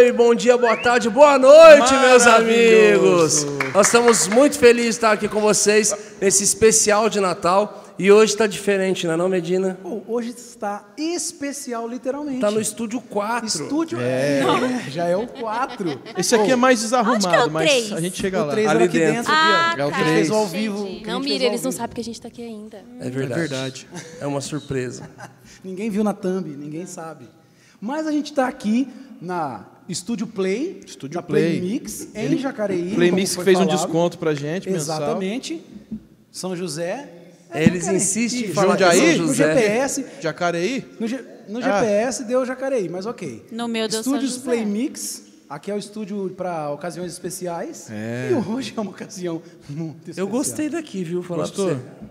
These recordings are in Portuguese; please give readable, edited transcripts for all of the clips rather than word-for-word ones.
oi, bom dia, boa tarde, boa noite, meus amigos. Nós estamos muito felizes de estar aqui com vocês nesse especial de Natal. E hoje está diferente, não é não, Medina? Hoje está especial, literalmente. Está no estúdio 4. Estúdio já é o 4. Esse aqui é mais Onde desarrumado, que é o mas 3? a gente chega O lá. 3 Ali era aqui dentro. dentro. Aqui, ó. É o Que a gente 3. fez ao vivo. Entendi. que a Não, gente Miriam, fez ao eles não vivo. sabem que a gente tá aqui ainda. É verdade. É verdade. É uma surpresa. Ninguém viu na thumb, ninguém sabe. Mas a gente está aqui na Estúdio Play, Estúdio na Play. Mix, em Jacareí. Play como Mix foi fez um falado. desconto pra gente, mensal. Exatamente. São José. Eles Jacareí. insistem em Isso. falar que é Jundiaí? São No José. GPS, Jacareí? no GPS deu Jacareí, mas ok. No meu deu São Estúdios José. Play Mix, aqui é o estúdio para ocasiões especiais. É. E hoje é uma ocasião muito especial. Eu gostei daqui, viu? Falar Gostou? pra você.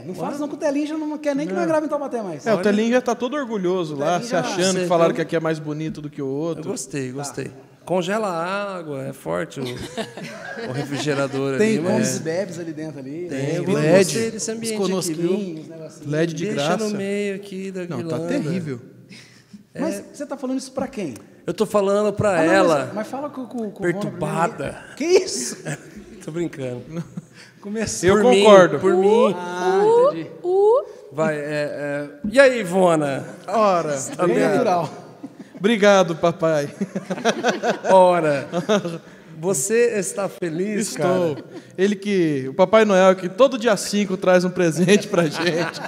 Não fala não que o Telinho já não quer nem que nós gravemos em Taubaté mais. É, o Telinho já tá todo orgulhoso lá, Telinho se já- achando que Você falaram viu? que aqui é mais bonito do que o Eu outro. gostei. Congela a água, é forte o refrigerador Tem ali. comes mas... e bebes ali dentro ali. Tem, eu LED, gostei desse Os ambiente aqui, viu? conosquinhos, os negocinhos. LED de Deixa graça. no meio aqui da Não, guirlanda. tá terrível. Mas você tá falando isso pra quem? Eu tô falando pra Ah, não, ela, Mas fala com o perturbada. Vona primeiro. Que isso? Tô brincando. Começou. Eu Por mim, concordo. Por mim. Entendi. Vai, E aí, Ivona? Ora, Bem natural. obrigado, papai. Ora, você está feliz, Estou. cara? O Papai Noel, que todo dia 5 traz um presente pra gente.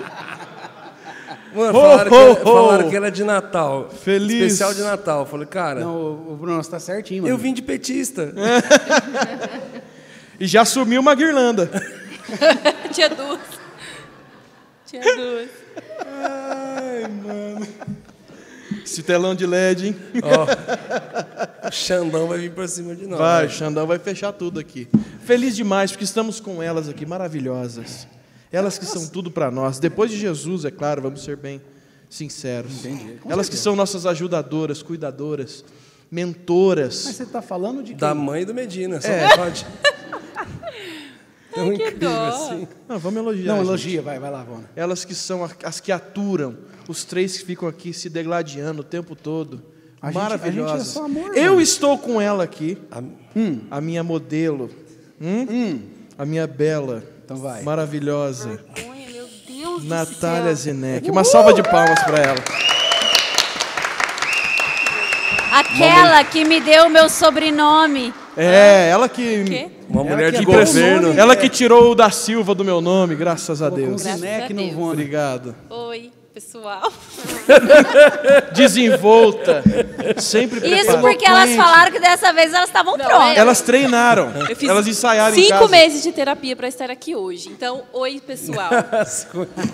Mano, Ho, falaram ho. que era de Natal. Feliz. Especial de Natal. Eu falei, cara, Não, o Bruno, você tá certinho, mano. eu vim de petista. E já sumiu uma guirlanda. Tinha duas. Esse telão de LED, hein? O Xandão vai vir pra cima de nós. Vai, o né? Xandão vai fechar tudo aqui. Feliz demais, porque estamos com elas aqui, maravilhosas. Elas que são tudo para nós. Depois de Jesus, é claro, vamos ser bem sinceros. Entendi, com Elas que são nossas ajudadoras, cuidadoras, mentoras. Mas você tá falando de quem? Da mãe do Medina, só pode. Tão que incrível dó. assim. Não, vamos elogiar. Não, gente. elogia, vai lá, Vona. Elas que são as que aturam, os três que ficam aqui se degladiando o tempo todo. A gente Maravilhosas. é só amor, Eu mano. estou com ela aqui, a minha modelo, a minha bela, Então vai. maravilhosa, Vergonha, meu Deus Natália do céu. Zeneck. Uma salva de palmas para ela. Aquela que me deu o meu sobrenome. Ela que... Quê? Uma Ela mulher que de é bom governo. nome. Ela que tirou o da Silva do meu nome, graças a Colocou um Deus. Graças Zineck a no Deus. Vona. Obrigado. Oi, pessoal. Desenvolta, sempre Isso preparada. porque elas falaram que dessa vez elas estavam prontas. Elas treinaram, Eu fiz elas ensaiaram em 5 casa. meses de terapia para estar aqui hoje. Então, oi, pessoal.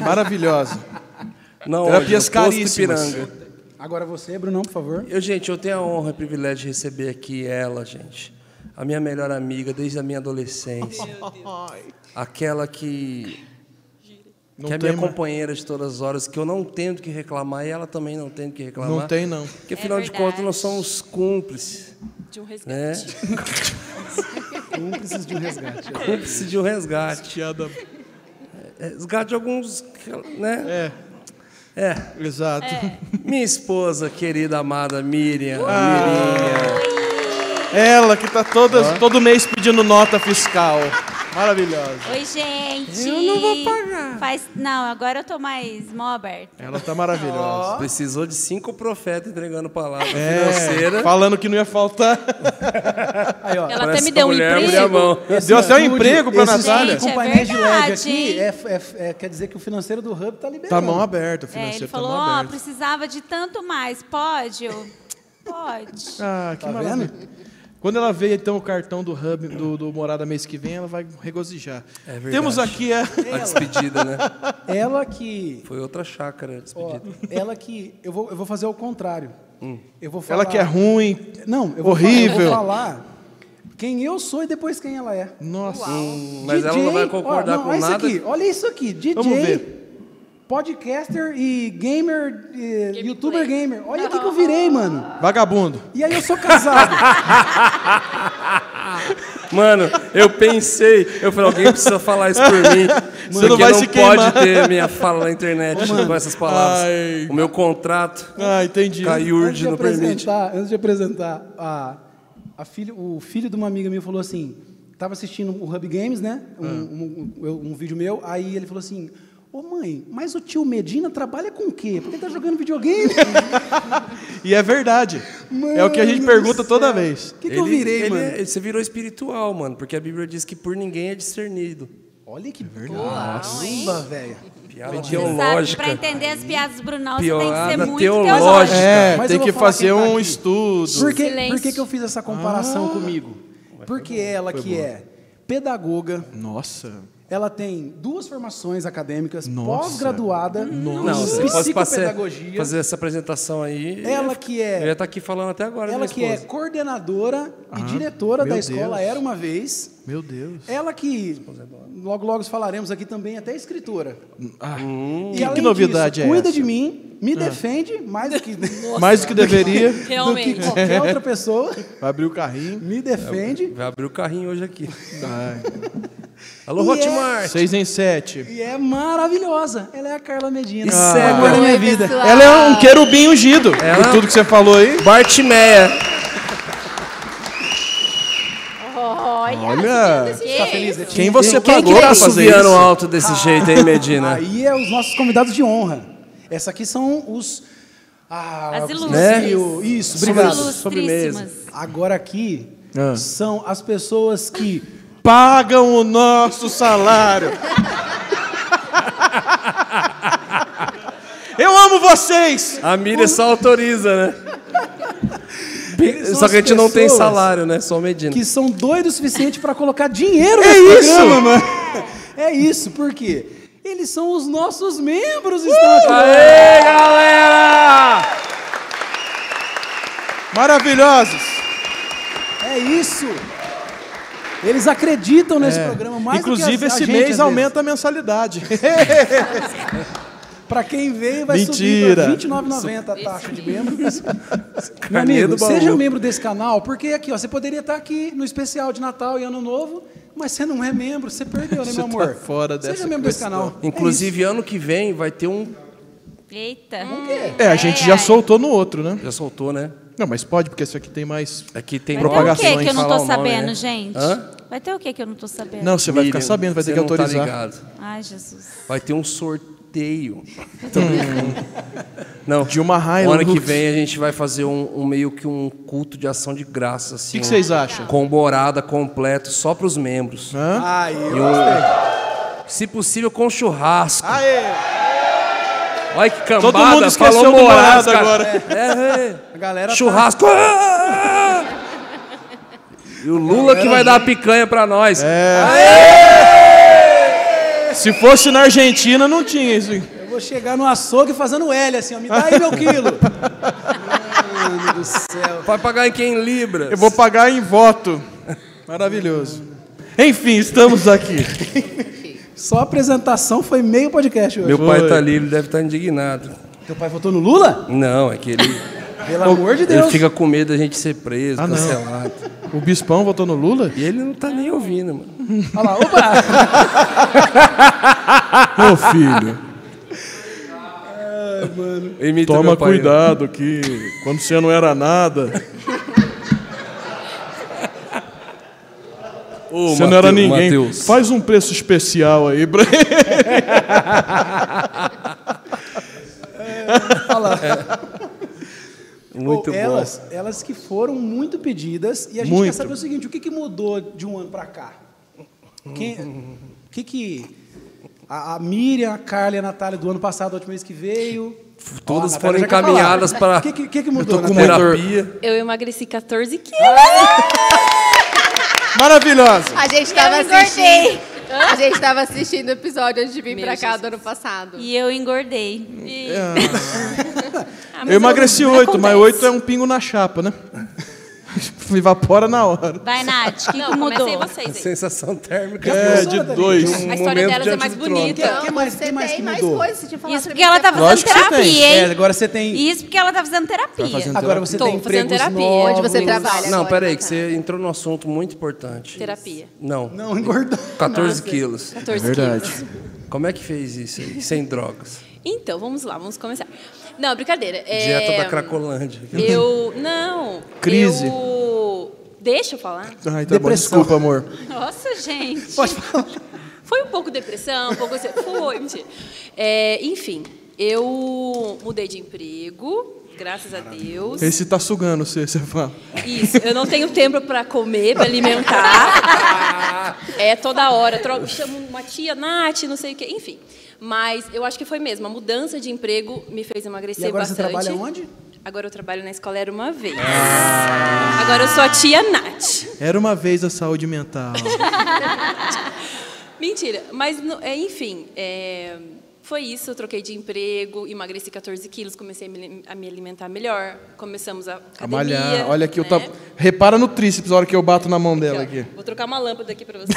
Maravilhosa. Não, Terapias onde? No posto caríssimas. Ipiranga. Agora você, Brunão, por favor. Gente, eu tenho a honra e o privilégio de receber aqui ela, gente. A minha melhor amiga desde a minha adolescência. Aquela que Não é tem, minha companheira de todas as horas, que eu não tenho do que reclamar e ela também não tem do que reclamar. Não tem, não. Porque, afinal de verdade. contas, nós somos cúmplices, De um resgate. né? Cúmplices de um resgate. Cúmplices de um resgate. Tiada. Resgate de alguns, né? Exato. Minha esposa, querida, amada Miriam. Mirinha. Ela que tá todo mês pedindo nota fiscal. Maravilhosa. Oi, gente. Eu não vou pagar. Não, agora eu tô mais mó aberta. Ela tá maravilhosa. Precisou de 5 profetas entregando palavra financeira. Falando que não ia faltar. Aí, ó. Ela até Parece me que deu a um mulher abre a emprego. mão. Deu até um emprego pra Natália. Gente, é Companhia de LED verdade, aqui quer dizer que o financeiro do Hub tá liberando. Tá mão aberta, o Ele financeiro tá falou, mão ó, aberta. precisava de tanto mais. Pode? Pode. Ah, que Tá maravilha. vendo? Quando ela ver então o cartão do Hub do Morada mês que vem, ela vai regozijar. É verdade. Temos aqui A despedida, né? Ela que... Foi outra chácara a ó, despedida. ela que... Eu vou fazer o contrário. Eu vou falar... ela que é ruim. Não, eu horrível. vou falar quem eu sou e depois quem ela é. Nossa. Mas ela não vai concordar com olha nada. Isso aqui, olha isso aqui. DJ, Vamos ver. podcaster e gamer, youtuber gamer. Olha o que eu virei, mano. Vagabundo. E aí eu sou casado. Mano, eu pensei, eu falei, alguém precisa falar isso por mim. Você não porque vai não se pode queimar. ter minha fala na internet com essas palavras. Ai. O meu contrato, Ah, entendi. Caiurde não permite. Antes de apresentar, o filho de uma amiga minha falou assim, estava assistindo o Hub Games, né? Um vídeo meu, aí ele falou assim, ô mãe, mas o tio Medina trabalha com o quê? Porque ele tá jogando videogame? E é verdade. É o que a gente pergunta toda vez. O que eu virei, mano? Você virou espiritual, mano, porque a Bíblia diz que por ninguém é discernido. Olha que verdade. Nossa, velho. Piada Sabe, teológica. pra entender as piadas do Brunão, você tem que Piada ser muito teológica. teológico. É, Mas tem eu vou que falar fazer quem tá um aqui. estudo. Por Silêncio. que eu fiz essa comparação comigo? Porque ela que é pedagoga, Nossa. ela tem 2 formações acadêmicas, Nossa. pós-graduada Não, em você pode psicopedagogia. fazer essa apresentação aí. Ela que é- Eu ia estar aqui falando até agora. Ela minha que é esposa. coordenadora e diretora meu da escola Deus. Era Uma Vez. Meu Deus. Ela que, logo falaremos aqui também, até escritora. Que além novidade disso, é cuida essa? de mim, me defende mais do que, Mais do que deveria. do que Realmente. qualquer outra pessoa. Vai abrir o carrinho. Me defende. Vai abrir o carrinho hoje aqui. Ai. Alô, E Hotmart. 6 em 7. E é maravilhosa. Ela é a Carla Medina. E cega. O amor da minha Oi, vida. pessoal. Ela é um querubim ungido. Ela- Por tudo que você falou aí. Bartimeia. Olha. Tá feliz, Netinho? Quem você Quem pagou que tá pra fazer assoviando isso? alto desse jeito, hein, Medina? Aí é os nossos convidados de honra. Essa aqui são os... As ilustres. Né? Isso, As obrigado. ilustríssimas. Agora aqui Ah. são as pessoas que... Pagam o nosso salário. Eu amo vocês. A Miriam só autoriza, né? São Só que a gente as não tem pessoas salário, né? Só o Medina. que são doidos o suficiente para colocar dinheiro É nesse isso! programa, mano. É isso, por quê? Eles são os nossos membros, estão aqui. Aê, galera! Maravilhosos. É isso. Eles acreditam nesse programa mais Inclusive, do que a esse gente, mês às aumenta a mensalidade. Para quem veio, vai Mentira. subir para R$ 29,90 a taxa de membro. Meu Carninha amigo, do baú. seja membro desse canal, porque aqui, ó, você poderia estar aqui no especial de Natal e Ano Novo, mas você não é membro, você perdeu, né, Você meu amor? tá fora dessa Seja membro desse questão. canal. Inclusive, ano que vem vai ter um... Eita. É, a gente já soltou no outro, né? Já soltou, né? Não, mas pode, porque esse aqui tem mais... Aqui tem Vai ter o propagações. que eu não Falar tô o nome, sabendo, né? gente? Hã? Vai ter o que eu não tô sabendo? Não, você vai ficar Miriam, sabendo, vai ter você que não tá autorizar. ligado. Ai, Jesus. Vai ter um sorteio. Não. De uma O ano que Hilux. vem a gente vai fazer meio que um culto de ação de graça, O assim. que vocês acham? Com borada completo, só para os membros. Hã? Aí, Se possível, com churrasco. Aê! Olha que cambada, Todo mundo esqueceu falou do morada morada agora. a galera Churrasco. E o Lula que vai dar a picanha pra nós. Se fosse na Argentina, não tinha isso. Eu vou chegar no açougue fazendo L, assim, ó, me dá aí meu quilo. Mano do céu. Vai pagar em quem? Em libras. Eu vou pagar em voto. Maravilhoso. Enfim, estamos aqui. Só a apresentação foi meio podcast hoje. Meu pai tá ali, ele deve estar indignado. Teu pai votou no Lula? Não, é que ele, Pelo amor de Deus. ele fica com medo da gente ser preso, Ah, não. cancelado. O Bispão votou no Lula? E ele não tá nem ouvindo, mano. Olha lá, opa! Meu filho, Imita toma meu pai, cuidado que quando você não era nada, Ô, você não era Mateus, ninguém. Mateus. Faz um preço especial aí pra Olha lá. Muito Pô, elas que foram muito pedidas, e a gente Muito. quer saber o seguinte, o que mudou de um ano para cá? A Miriam, a Carla e a Natália do ano passado, a última vez que veio... Todas Ó, a foram Natália já quer encaminhadas falar. para O que mudou, tô com Natália? terapia. Eu emagreci 14 quilos. maravilhosa. A gente tava Eu engordei. assistindo. A gente tava assistindo o episódio antes de vir Meu pra cá Jesus. do ano passado. E eu engordei. Eu emagreci 8, mas 8 é um pingo na chapa, né? Evapora na hora. Vai, Nath, o que Não, mudou? comecem vocês aí. Sensação térmica. De 2. A história delas é mais O bonita. que mais Você que tem mais mudou? coisas. Você tinha falado Isso pra porque mim ela que tá você- fazendo Lógico que você terapia, tem. hein? Agora você tem... Isso porque ela tá fazendo terapia. fazendo Agora você Tô tem fazendo empregos terapia. novos. Onde você trabalha Não, agora, peraí, que Natália? você entrou num assunto muito importante. Terapia. Não, Não, engordou. 14 quilos. 14 Verdade. quilos. Como é que fez isso aí, sem drogas? Então, vamos lá, vamos começar. Não, brincadeira. Dieta da Cracolândia. Não. Crise. Deixa eu falar. Ai, tá bom. Depressão. Desculpa, amor. Nossa, gente. Pode falar. Foi um pouco depressão, um pouco assim. Foi, mentira. Enfim, eu mudei de emprego, graças a Deus. Esse tá sugando você fala. Isso, eu não tenho tempo para comer, para alimentar. Toda hora. Chamo uma tia, Nath, não sei o quê, enfim. Mas eu acho que foi mesmo. A mudança de emprego me fez emagrecer E agora bastante. você trabalha onde? Agora eu trabalho na escola Era Uma Vez. Agora eu sou a tia Nath. Era uma vez a saúde mental. Mentira, mas enfim, foi isso. Eu troquei de emprego, emagreci 14 quilos, comecei a me alimentar melhor. Começamos a A academia. malhar. Olha aqui, né? repara no tríceps a hora que eu bato na mão dela aqui. Vou trocar uma lâmpada aqui para você.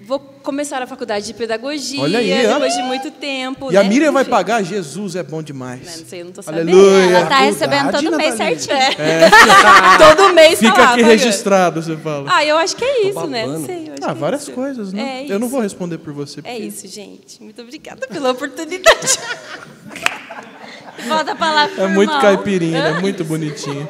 Vou começar a faculdade de pedagogia. Olha aí, depois de muito tempo. E a né? Miriam vai Enfim. pagar? Jesus é bom demais. Não sei, eu não tô sabendo. Aleluia. Ela tá recebendo todo Faculdade, mês Natalia. certinho. Todo mês tá Fica lá, aqui pagando. registrado, você fala. Ah, eu acho que é isso, né? Não babando. sei. Eu acho que é Várias isso. coisas, né? É Eu não isso. vou responder por você. É porque- isso, gente. Muito obrigada pela oportunidade. Volta a palavra pro É muito irmão. caipirinha, é muito bonitinho.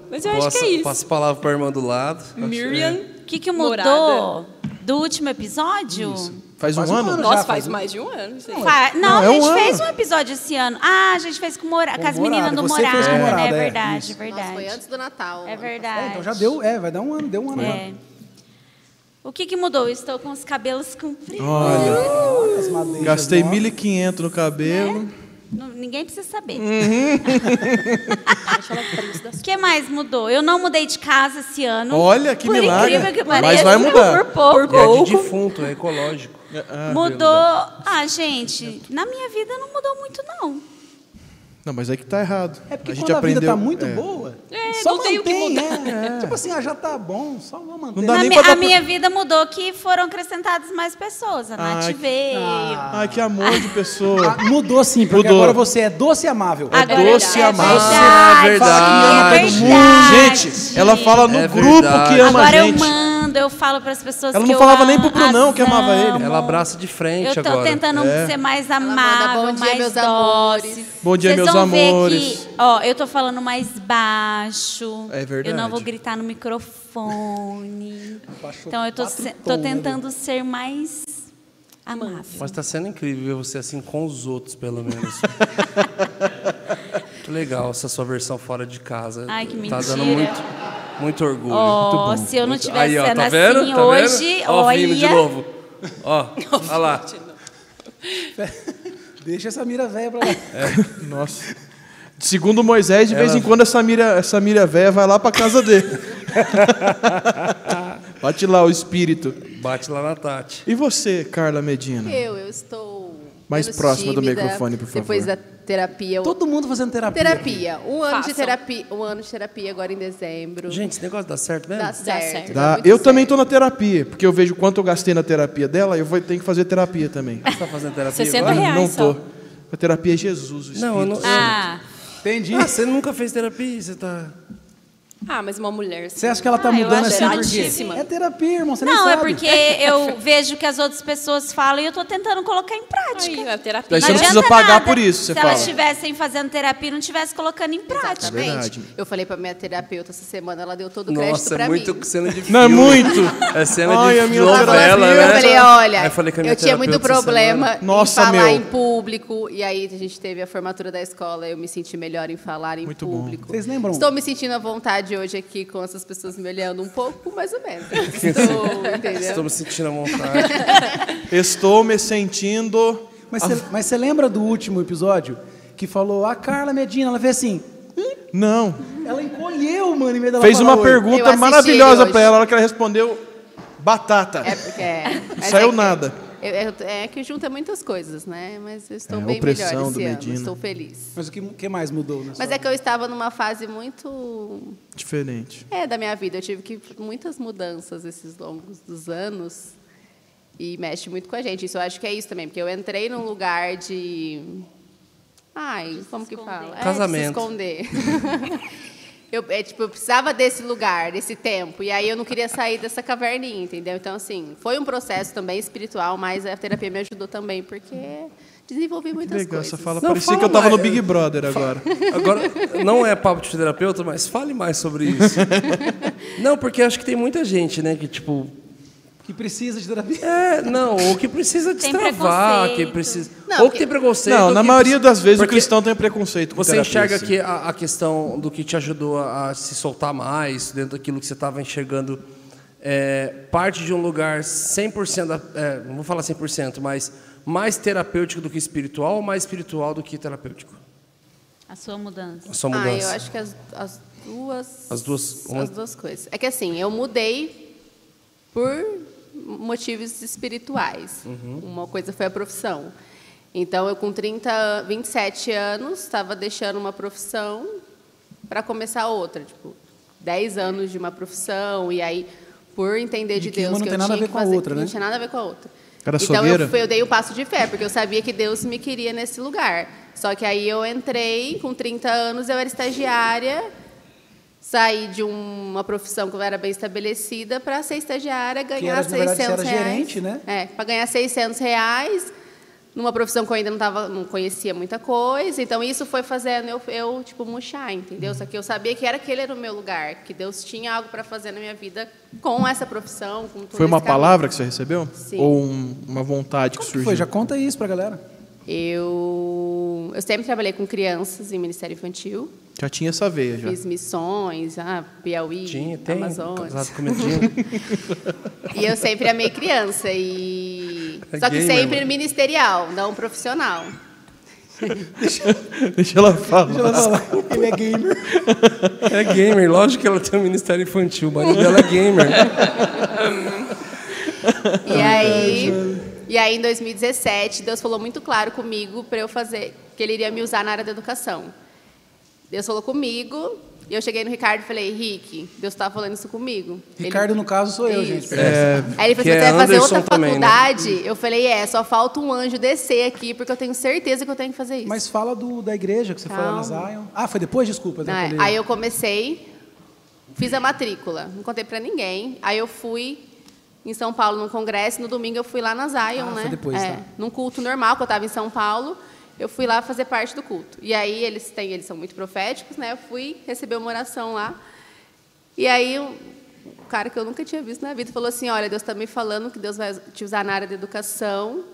Mas eu acho que é isso. Passa a palavra para a irmã do lado. Miriam. O que mudou Morada. do último episódio? Faz um ano? Nossa, já faz faz mais de um ano. Gente. Não, é a um gente ano. fez um episódio esse ano. Ah, a gente fez com as meninas do Você fez Morada, com Morada, né? É é. verdade, Isso. é verdade. Nossa, foi antes do Natal. É verdade. Então já deu, vai dar um ano, deu um ano. É. O que mudou? Eu estou com os cabelos compridos. Olha, As madeixas gastei novas. 1.500 no cabelo. Ninguém precisa saber. Deixa ela preso das O que mais mudou? Eu não mudei de casa esse ano. Olha, que Por milagre. incrível que Mas pareça, vai mudar. Por pouco. E é de defunto, é ecológico. Mudou. Ah, gente, na minha vida não mudou muito, não. Não, mas é que tá errado. É porque a gente quando aprendeu. a vida tá muito é. boa, É, só não tem o que mantém, mudar. Tipo assim, já tá bom, só vou manter. Não dá nem A pra dar minha vida mudou que foram acrescentadas mais pessoas. A Nath Ai, veio. Ai, que amor de pessoa. Ah, mudou sim, porque Mudou. agora você é doce e amável. Agora doce e amável. É verdade. Gente, ela fala no É grupo verdade. que ama Agora a eu gente. mando, eu falo para as pessoas Ela que não eu falava nem pro as Brunão que amava ele. amo. Ela abraça de frente Eu tô agora. tentando ser mais amável, bom dia, mais meus dócil. amores. Bom dia, Vocês meus vão ver amores. que, ó, eu tô falando mais baixo. É verdade. Eu não vou gritar no microfone. Baixou Então eu tô 4 tô tons, tentando ser mais amável. Mas tá sendo incrível ver você assim com os outros, pelo menos. Que legal essa sua versão fora de casa. Ai, que Tá dando mentira. muito orgulho. Ó, se eu não Muito- tivesse Aí, ó, sendo tá vendo? assim Tá hoje, vendo? Ó, vindo de olha. novo. Ó, olha lá. Deixa essa mira velha pra lá. Nossa. Segundo Moisés, de vez Ela- em quando essa mira velha vai lá pra casa dele. Bate lá o espírito. Bate lá na Tati. E você, Carla Medina? Eu estou Mais menos próxima do tímida. microfone, por favor. Depois da terapia. Todo mundo fazendo terapia. Terapia. Um ano de Façam. terapia. Um ano de terapia agora em dezembro. Gente, esse negócio dá certo mesmo? Dá certo. certo. dá Tá? muito Eu também certo. tô na terapia, porque eu vejo quanto eu gastei na terapia dela, eu vou ter que fazer terapia também. Você tá fazendo terapia 60 agora? reais Não só. tô. A terapia é Jesus, o Espírito. Não, eu não... Ah, Entendi. Ah, você nunca fez terapia? Você tá... Ah, mas uma mulher. Você acha que ela tá eu mudando acho assim por quê? erradíssima. É terapia, irmão, você nem não, é sabe. porque eu vejo que as outras pessoas falam e eu tô tentando colocar em prática. Aí, a terapia. Aí você não adianta precisa pagar nada por isso, você se fala. elas estivessem fazendo terapia e não estivessem colocando em prática. Exatamente. verdade. Eu falei pra minha terapeuta essa semana, ela deu todo o crédito Nossa, pra é muito mim. cena de filme. Não é muito? É cena Ai, a de minha Ela falou novela, assim, né? eu falei, olha, Aí eu falei com a minha eu tinha muito terapeuta essa problema semana. Nossa, em falar meu. em público. E aí a gente teve a formatura da escola, eu me senti melhor em falar em Muito bom. público. Vocês lembram? Estou me sentindo à vontade hoje aqui com essas pessoas me olhando um pouco, mais ou menos. Estou, entendeu? Estou me sentindo à vontade. Estou me sentindo... Mas você lembra do último episódio que falou a Carla Medina, ela fez assim, Não. ela encolheu, mano, em vez dela Fez falar uma oi. Eu pergunta assisti maravilhosa ele pra hoje. ela, a hora que ela respondeu, batata. É porque... mas Saiu é que nada. É que junta muitas coisas, né? Mas eu estou É, a bem opressão melhor do esse ano, Medina. estou feliz. Mas o que mais mudou na sua Mas é que eu estava numa fase muito Diferente. da minha vida. Eu tive muitas mudanças esses longos dos anos e mexe muito com a gente. Isso eu acho que é isso também, porque eu entrei num lugar de... como que fala? Casamento. De se esconder. Eu precisava desse lugar, desse tempo. E aí eu não queria sair dessa caverninha, entendeu? Então, assim, foi um processo também espiritual, mas a terapia me ajudou também, porque desenvolvi muitas Legal, coisas. essa fala Não, parecia fala que eu tava no mais. Big Brother agora. Agora, não é papo de terapeuta, mas fale mais sobre isso. Não, porque acho que tem muita gente, né, que tipo... que precisa de terapia. ou que precisa Tem destravar, que preconceito. precisa... Não, ou que tem preconceito. Não, ou na que maioria das vezes o porque cristão tem preconceito com Você terapia, enxerga sim. que a questão do que te ajudou a se soltar mais, dentro daquilo que você estava enxergando, parte de um lugar 100%, não vou falar 100%, mas mais terapêutico do que espiritual ou mais espiritual do que terapêutico? A sua mudança. A sua mudança. Eu acho que as duas... As duas- As duas coisas. É que assim, eu mudei por motivos espirituais. Uma coisa foi a profissão. Então, eu com 27 anos, estava deixando uma profissão para começar outra. 10 anos de uma profissão, e aí, por entender de que Deus uma não que tem eu nada a tinha ver que com a fazer, outra, né? não tinha nada a ver com a outra. Era Então, açougueira? eu dei o passo de fé, porque eu sabia que Deus me queria nesse lugar. Só que aí eu entrei, com 30 anos, eu era estagiária, saí de uma profissão que eu era bem estabelecida para ser estagiária, ganhar na verdade, você R$600. era gerente, né? Para ganhar R$600, numa profissão que eu ainda não conhecia muita coisa. Então, isso foi fazendo eu murchar, entendeu? Só que eu sabia que aquele era o meu lugar, que Deus tinha algo para fazer na minha vida com essa profissão, com todo Foi uma esse caminho. palavra que você recebeu? Sim. Ou uma vontade que Como que surgiu? foi? Já conta isso pra galera. Eu sempre trabalhei com crianças em Ministério Infantil. Já tinha essa veia, já. Fiz missões, Piauí, Tem, Amazonas. casado com Medina. E eu sempre amei criança. Só que gamer, sempre mano. ministerial, não profissional. Deixa ela falar. Ele é gamer. É gamer, lógico que ela tem um ministério infantil, o marido dela é gamer. E aí, em 2017, Deus falou muito claro comigo para eu fazer, que Ele iria me usar na área da educação. Deus falou comigo, e eu cheguei no Ricardo e falei, Rick, Deus está falando isso comigo. Ricardo, no caso, sou eu, Isso. gente. Aí ele falou, que você é vai fazer Anderson outra também, né? faculdade? Eu falei, só falta um anjo descer aqui, porque eu tenho certeza que eu tenho que fazer isso. Mas fala da igreja que você foi lá na Calma. Zion. Ah, foi depois? Desculpa. Não, atrapalhei. aí eu comecei, fiz a matrícula, não contei para ninguém. Aí eu fui em São Paulo num congresso, no domingo eu fui lá na Zion, né? Foi depois, tá. Num culto normal, que eu estava em São Paulo, eu fui lá fazer parte do culto. E aí eles são muito proféticos, né? Eu fui receber uma oração lá. E aí o cara que eu nunca tinha visto na vida falou assim, olha, Deus está me falando que Deus vai te usar na área da educação,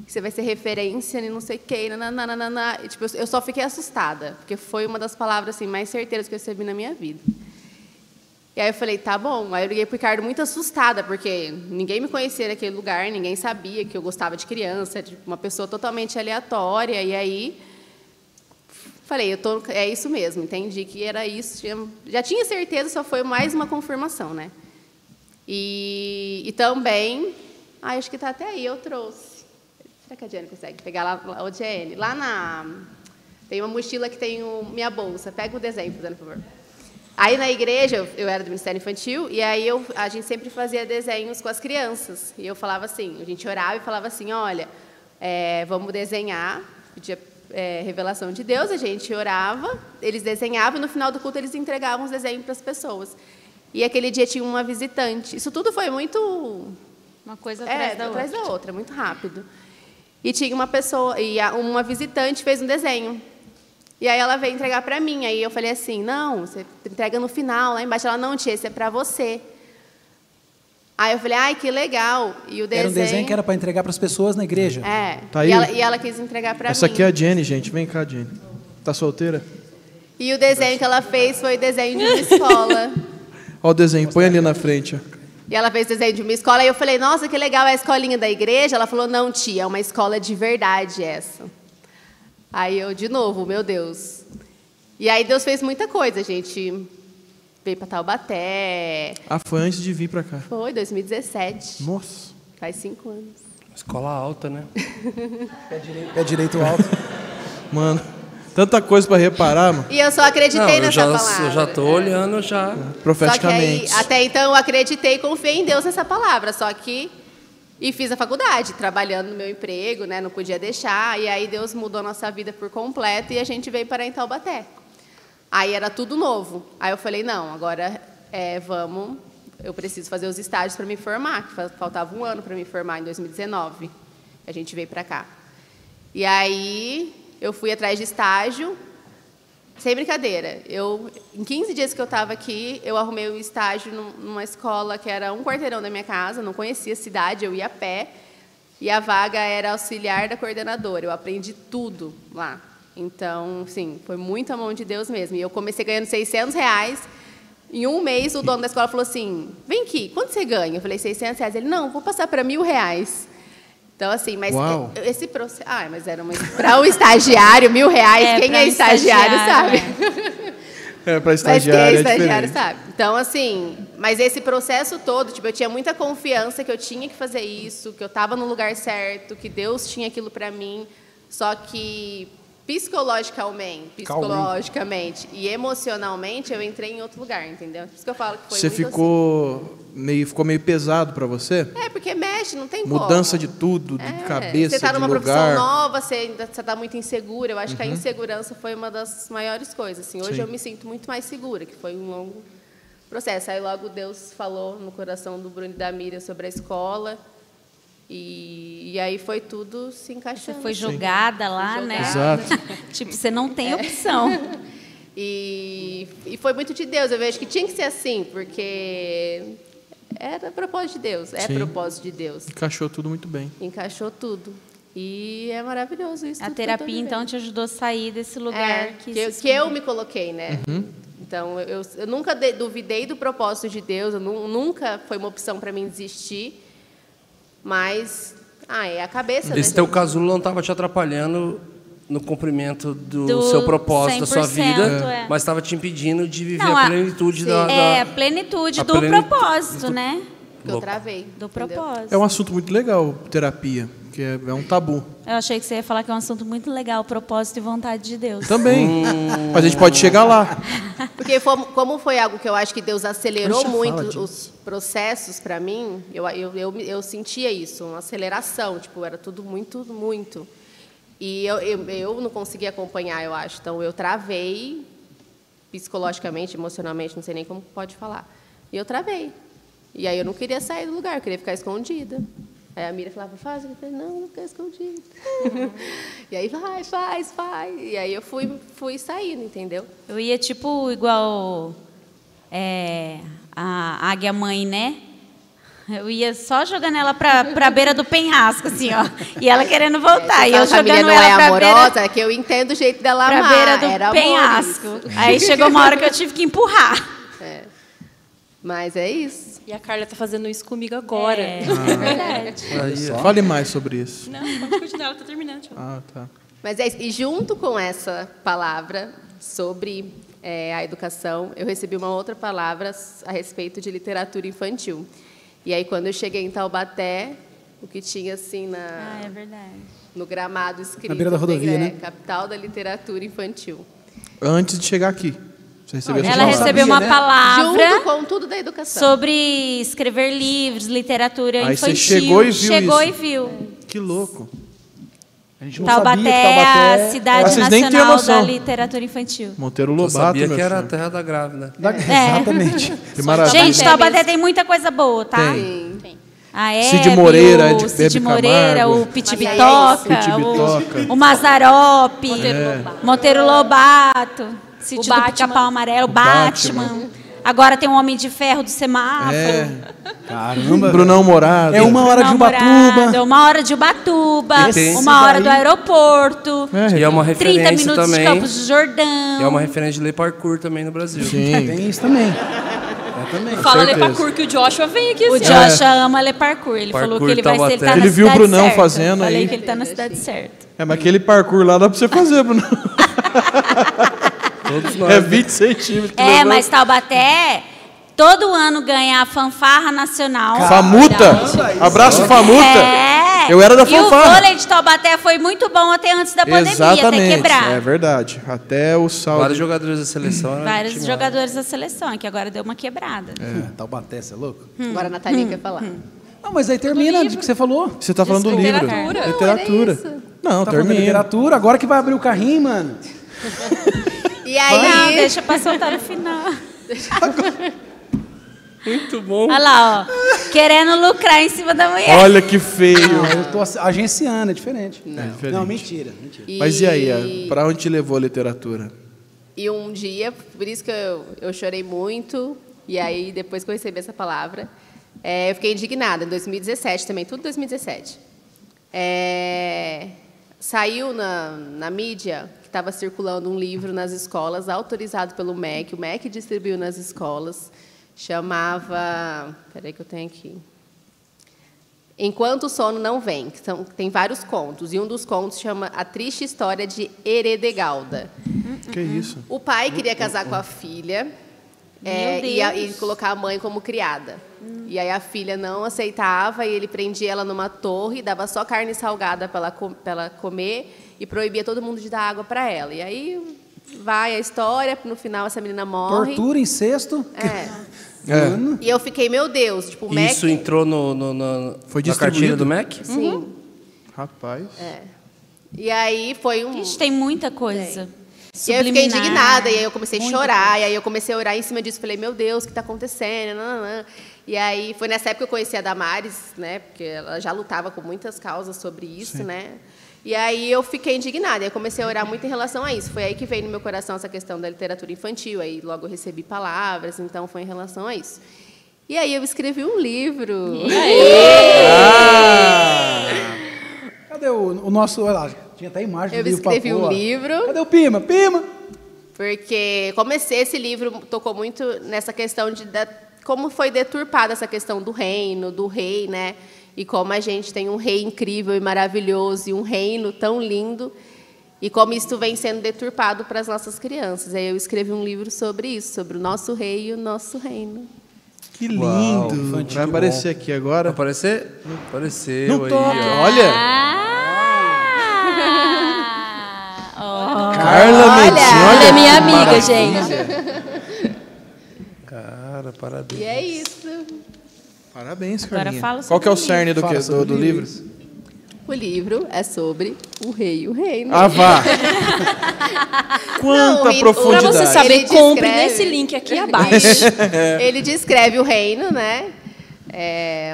que você vai ser referência e não sei o quê, nananana. E, eu só fiquei assustada, porque foi uma das palavras assim, mais certeiras que eu recebi na minha vida. E aí eu falei, tá bom. Aí eu liguei pro Ricardo muito assustada, porque ninguém me conhecia naquele lugar, ninguém sabia que eu gostava de criança, uma pessoa totalmente aleatória. E aí falei, é isso mesmo, entendi que era isso. Já tinha certeza, só foi mais uma confirmação, né? E também, acho que está até aí, eu trouxe. Será que a Diane consegue pegar lá, o Diane? Tem uma mochila que tem minha bolsa. Pega o desenho, por favor. Aí, na igreja, eu era do Ministério Infantil, e aí a gente sempre fazia desenhos com as crianças. E eu falava assim, a gente orava e falava assim, olha, vamos desenhar, pedia revelação de Deus, a gente orava, eles desenhavam, e no final do culto eles entregavam os desenhos para as pessoas. E aquele dia tinha uma visitante. Isso tudo foi muito... Uma coisa atrás da outra. Muito rápido. E tinha uma pessoa, e uma visitante fez um desenho. E aí ela veio entregar para mim. Aí eu falei assim, não, você entrega no final, lá embaixo. Ela, não, tia, esse é para você. Aí eu falei, ai, que legal. E o desenho... Era um desenho que era para entregar para as pessoas na igreja. Tá aí. E ela quis entregar para mim. Essa aqui é a Jenny, gente. Vem cá, Jenny. Tá solteira? E o desenho que ela fez foi o desenho de uma escola. Olha o desenho, põe ali na frente. Ó. E ela fez o desenho de uma escola. E eu falei, nossa, que legal, é a escolinha da igreja? Ela falou, não, tia, é uma escola de verdade essa. Aí eu, de novo, meu Deus. E aí Deus fez muita coisa, gente. Veio para Taubaté. Ah, foi antes de vir para cá. Foi, 2017. Nossa. Faz 5 anos. Escola alta, né? Pé direito alto. Mano, tanta coisa para reparar, mano. E eu só acreditei nessa palavra. Eu já tô olhando já. Profeticamente. Só que aí, até então eu acreditei e confiei em Deus nessa palavra, só que... E fiz a faculdade, trabalhando no meu emprego, né? Não podia deixar. E aí Deus mudou a nossa vida por completo e a gente veio para em Taubaté. Aí era tudo novo. Aí eu falei, não, agora vamos... Eu preciso fazer os estágios para me formar, que faltava um ano para me formar em 2019. A gente veio para cá. E aí eu fui atrás de estágio, sem brincadeira. Em 15 dias que eu estava aqui, eu arrumei um estágio numa escola que era um quarteirão da minha casa, não conhecia a cidade, eu ia a pé. E a vaga era auxiliar da coordenadora. Eu aprendi tudo lá. Então, sim, foi muito a mão de Deus mesmo. E eu comecei ganhando R$600. Em um mês, o dono da escola falou assim, vem aqui, quanto você ganha? Eu falei, R$600. Ele, não, vou passar para R$1.000. Então, assim, mas esse processo... mas era para um estagiário, R$1.000, quem é estagiário sabe. Para estagiário mas quem é estagiário sabe. Então, assim, mas esse processo todo, tipo, eu tinha muita confiança que eu tinha que fazer isso, que eu estava no lugar certo, que Deus tinha aquilo para mim, só que... Psicologicamente e emocionalmente, eu entrei em outro lugar, entendeu? Por isso que eu falo que foi Você muito ficou meio pesado para você? porque mexe, não tem como. Mudança de tudo, de cabeça, você está numa de profissão lugar. nova, você está muito insegura. Eu acho que a insegurança foi uma das maiores coisas. Assim, hoje eu me sinto muito mais segura, que foi um longo processo. Aí logo Deus falou no coração do Bruno e da Miriam sobre a escola. E aí foi tudo se encaixando. Você foi jogada lá, né? Exato. Tipo, você não tem opção. E foi muito de Deus. Eu vejo que tinha que ser assim, porque era propósito de Deus. É propósito de Deus. Encaixou tudo muito bem. Encaixou tudo. E é maravilhoso isso. A terapia, então, te ajudou a sair desse lugar que eu me coloquei, né? Então, eu nunca duvidei do propósito de Deus. Nunca foi uma opção para mim desistir. Mas, é a cabeça, né? Esse teu casulo não estava te atrapalhando no cumprimento do seu propósito, da sua vida, mas estava te impedindo de viver a plenitude a plenitude do propósito, né? Que eu travei. Do propósito. É um assunto muito legal, terapia, que é um tabu. Eu achei que você ia falar que é um assunto muito legal, propósito e vontade de Deus. Também. Mas a gente pode chegar lá. Porque como foi algo que eu acho que Deus acelerou muito os processos para mim, eu sentia isso, uma aceleração, tipo, era tudo muito, muito. E eu não conseguia acompanhar, eu acho. Então, eu travei psicologicamente, emocionalmente, não sei nem como pode falar. E eu travei. E aí eu não queria sair do lugar, eu queria ficar escondida. Aí a Miriam falava, faz. Eu falei, não quero escondida. E aí, faz. E aí eu fui saindo, entendeu? Eu ia, tipo, igual a águia mãe, né? Eu ia só jogando ela pra beira do penhasco, assim, ó. E ela querendo voltar. E eu jogando ela pra amorosa, beira... que eu entendo o jeito dela amar. Pra beira do penhasco. Aí chegou uma hora que eu tive que empurrar. Mas é isso. E a Carla está fazendo isso comigo agora. É verdade. Fale mais sobre isso. Não, pode continuar, ela está terminando. Tá. Mas é isso. E junto com essa palavra sobre a educação, eu recebi uma outra palavra a respeito de literatura infantil. E aí, quando eu cheguei em Taubaté, o que tinha assim é verdade. No gramado escrito... Na beira da rodovia, né? Capital da literatura infantil. Antes de chegar aqui. Você recebeu ela recebeu uma palavra junto com tudo da educação. Sobre escrever livros, literatura aí infantil. Você chegou e viu isso. E viu. Que louco. A gente não Taubaté sabia que Taubaté é a cidade nacional da literatura infantil. Monteiro Eu Lobato, sabia meu que era a filho. terra da grávida. Exatamente. Que maravilha. Gente, Taubaté tem muita coisa boa, tá? Tem. A Hebe, Cid Moreira, o Cid Moreira, o Pitibitoca, Pitibitoca. o Mazarope, Monteiro Lobato, Sítio do Pica-Pau Amarelo, o Batman. Agora tem um Homem de Ferro do Semáforo. Caramba. Brunão Morado. É 1 hora de Ubatuba. 1 hora de Ubatuba. 1 hora do aeroporto. E é uma 30 referência minutos também. de Campos do Jordão. E é uma referência de lei parkour também no Brasil. Sim. Tem isso também. Fala certeza. Lepacur que o Joshua vem aqui. O Joshua ama ler parkour. Ele Parkour falou que ele vai ser, ele tá Ele na viu o cidade Brunão certa. fazendo Falei aí. que ele tá na cidade certa. Mas aquele parkour lá dá pra você fazer, Bruno. Todos nós. É 20 centímetros. Mas Taubaté todo ano ganha a fanfarra nacional. Famuta. Abraço, Famuta. Eu era da E o fanfarra. vôlei de Taubaté foi muito bom até antes da pandemia, Exatamente, até quebrar. é verdade. Até o saldo. Vários jogadores da seleção. era Vários time- jogadores da seleção, que agora deu uma quebrada. Taubaté, você é louco? Agora a Nathalie quer falar. Não, mas aí termina o que você falou. Você tá falando do livro. Literatura. Literatura. Não, era isso. Não, Tá falando de termina. literatura, agora que vai abrir o carrinho, mano. E aí... Não, deixa pra soltar no final. Muito bom. Olha lá, ó. Querendo lucrar em cima da mulher. Olha que feio. Não, eu tô agenciando, é diferente. diferente. Não, mentira. Mas e aí, pra onde te levou a literatura? E um dia, por isso que eu chorei muito, e aí depois que eu recebi essa palavra, eu fiquei indignada, em 2017 também, tudo 2017. Saiu na mídia que estava circulando um livro nas escolas, autorizado pelo MEC, o MEC distribuiu nas escolas, chamava... Peraí que eu tenho aqui. Enquanto o Sono Não Vem, que tem vários contos, e um dos contos chama A Triste História de Heredegalda. Que isso? O pai queria casar com a filha e colocar a mãe como criada. E aí a filha não aceitava e ele prendia ela numa torre, dava só carne salgada para ela comer e proibia todo mundo de dar água para ela. E aí vai a história, no final essa menina morre. Tortura, incesto. E eu fiquei, meu Deus, tipo, o MEC... Isso entrou Foi na cartilha distribuído? do MEC? Sim. Rapaz. E aí foi um... Gente, tem muita coisa. E aí eu fiquei Subliminar. indignada, e aí eu comecei a Muita chorar, e aí eu comecei a orar em cima disso. Falei, meu Deus, o que está acontecendo? Nananã. E aí foi nessa época que eu conheci a Damares, né? Porque ela já lutava com muitas causas sobre isso, né? E aí eu fiquei indignada, e eu comecei a orar muito em relação a isso. Foi aí que veio no meu coração essa questão da literatura infantil, aí logo eu recebi palavras, então foi em relação a isso. E aí eu escrevi um livro. Cadê o nosso... Olha lá, tinha até imagem Eu do livro pra escrevi pôr, um ó. livro. Cadê o Pima? Pima! Porque esse livro tocou muito nessa questão de como foi deturpada essa questão do reino, do rei, né? E como a gente tem um rei incrível e maravilhoso e um reino tão lindo e como isso vem sendo deturpado para as nossas crianças. Aí eu escrevi um livro sobre isso, sobre o nosso rei e o nosso reino. Que lindo. Uau, Vai aparecer aqui agora. Vai aparecer? Apareceu Não aí, toca. ó. Olha. Carla Medina. Ela é minha amiga, Maravilha. gente. Cara, parabéns. E é isso. Parabéns, Agora Carlinha. fala Qual que é o sobre cerne do, Fala que, sobre do o livro? O livro é sobre o rei e o reino. Ah, vá. Quanta Não, e- profundidade. Pra você saber, Ele compre descreve- nesse link aqui abaixo. Ele descreve o reino, né?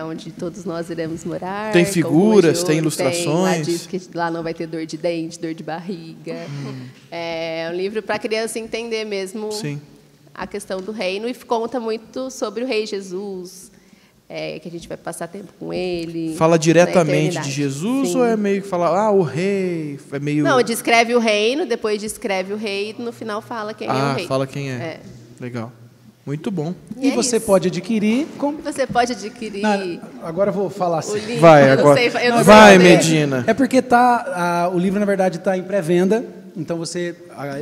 Onde todos nós iremos morar. Tem com figuras, ruas de tem ouro, ilustrações. lá diz que lá não vai ter dor de dente, dor de barriga. É um livro para a criança entender mesmo Sim. a questão do reino e conta muito sobre o rei Jesus, que a gente vai passar tempo com ele. Fala na diretamente de eternidade. Jesus Sim. ou é meio que falar, o rei? É meio... Não, descreve o reino, depois descreve o rei e no final fala quem é o rei. Fala quem é. Legal. Muito bom. E é você isso. pode adquirir... Você pode adquirir Não, agora eu vou falar assim. o livro. Vai, eu não agora. sei- eu não sei Vai, fazer. Medina. É porque o livro, na verdade, está em pré-venda. Então,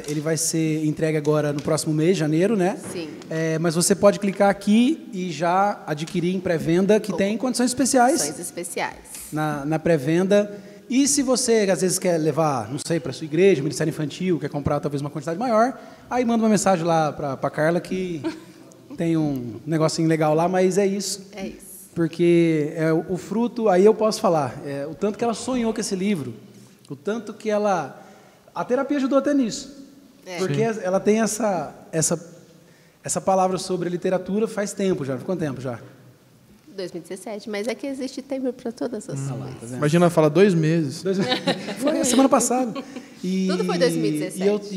ele vai ser entregue agora no próximo mês, janeiro, né? Sim. Mas você pode clicar aqui e já adquirir em pré-venda, que tem condições especiais Condições especiais. na pré-venda. E se você, às vezes, quer levar, não sei, para sua igreja, Ministério Infantil, quer comprar talvez uma quantidade maior, aí manda uma mensagem lá para a Carla que tem um negocinho legal lá, mas é isso. É isso. Porque o fruto, aí eu posso falar, o tanto que ela sonhou com esse livro, o tanto que ela... A terapia ajudou até nisso. Porque ela tem essa palavra sobre literatura faz tempo já. Quanto tempo já? 2017, mas é que existe tempo para todas as coisas. Imagina, fala 2 meses. Foi a semana passada. Tudo foi 2017.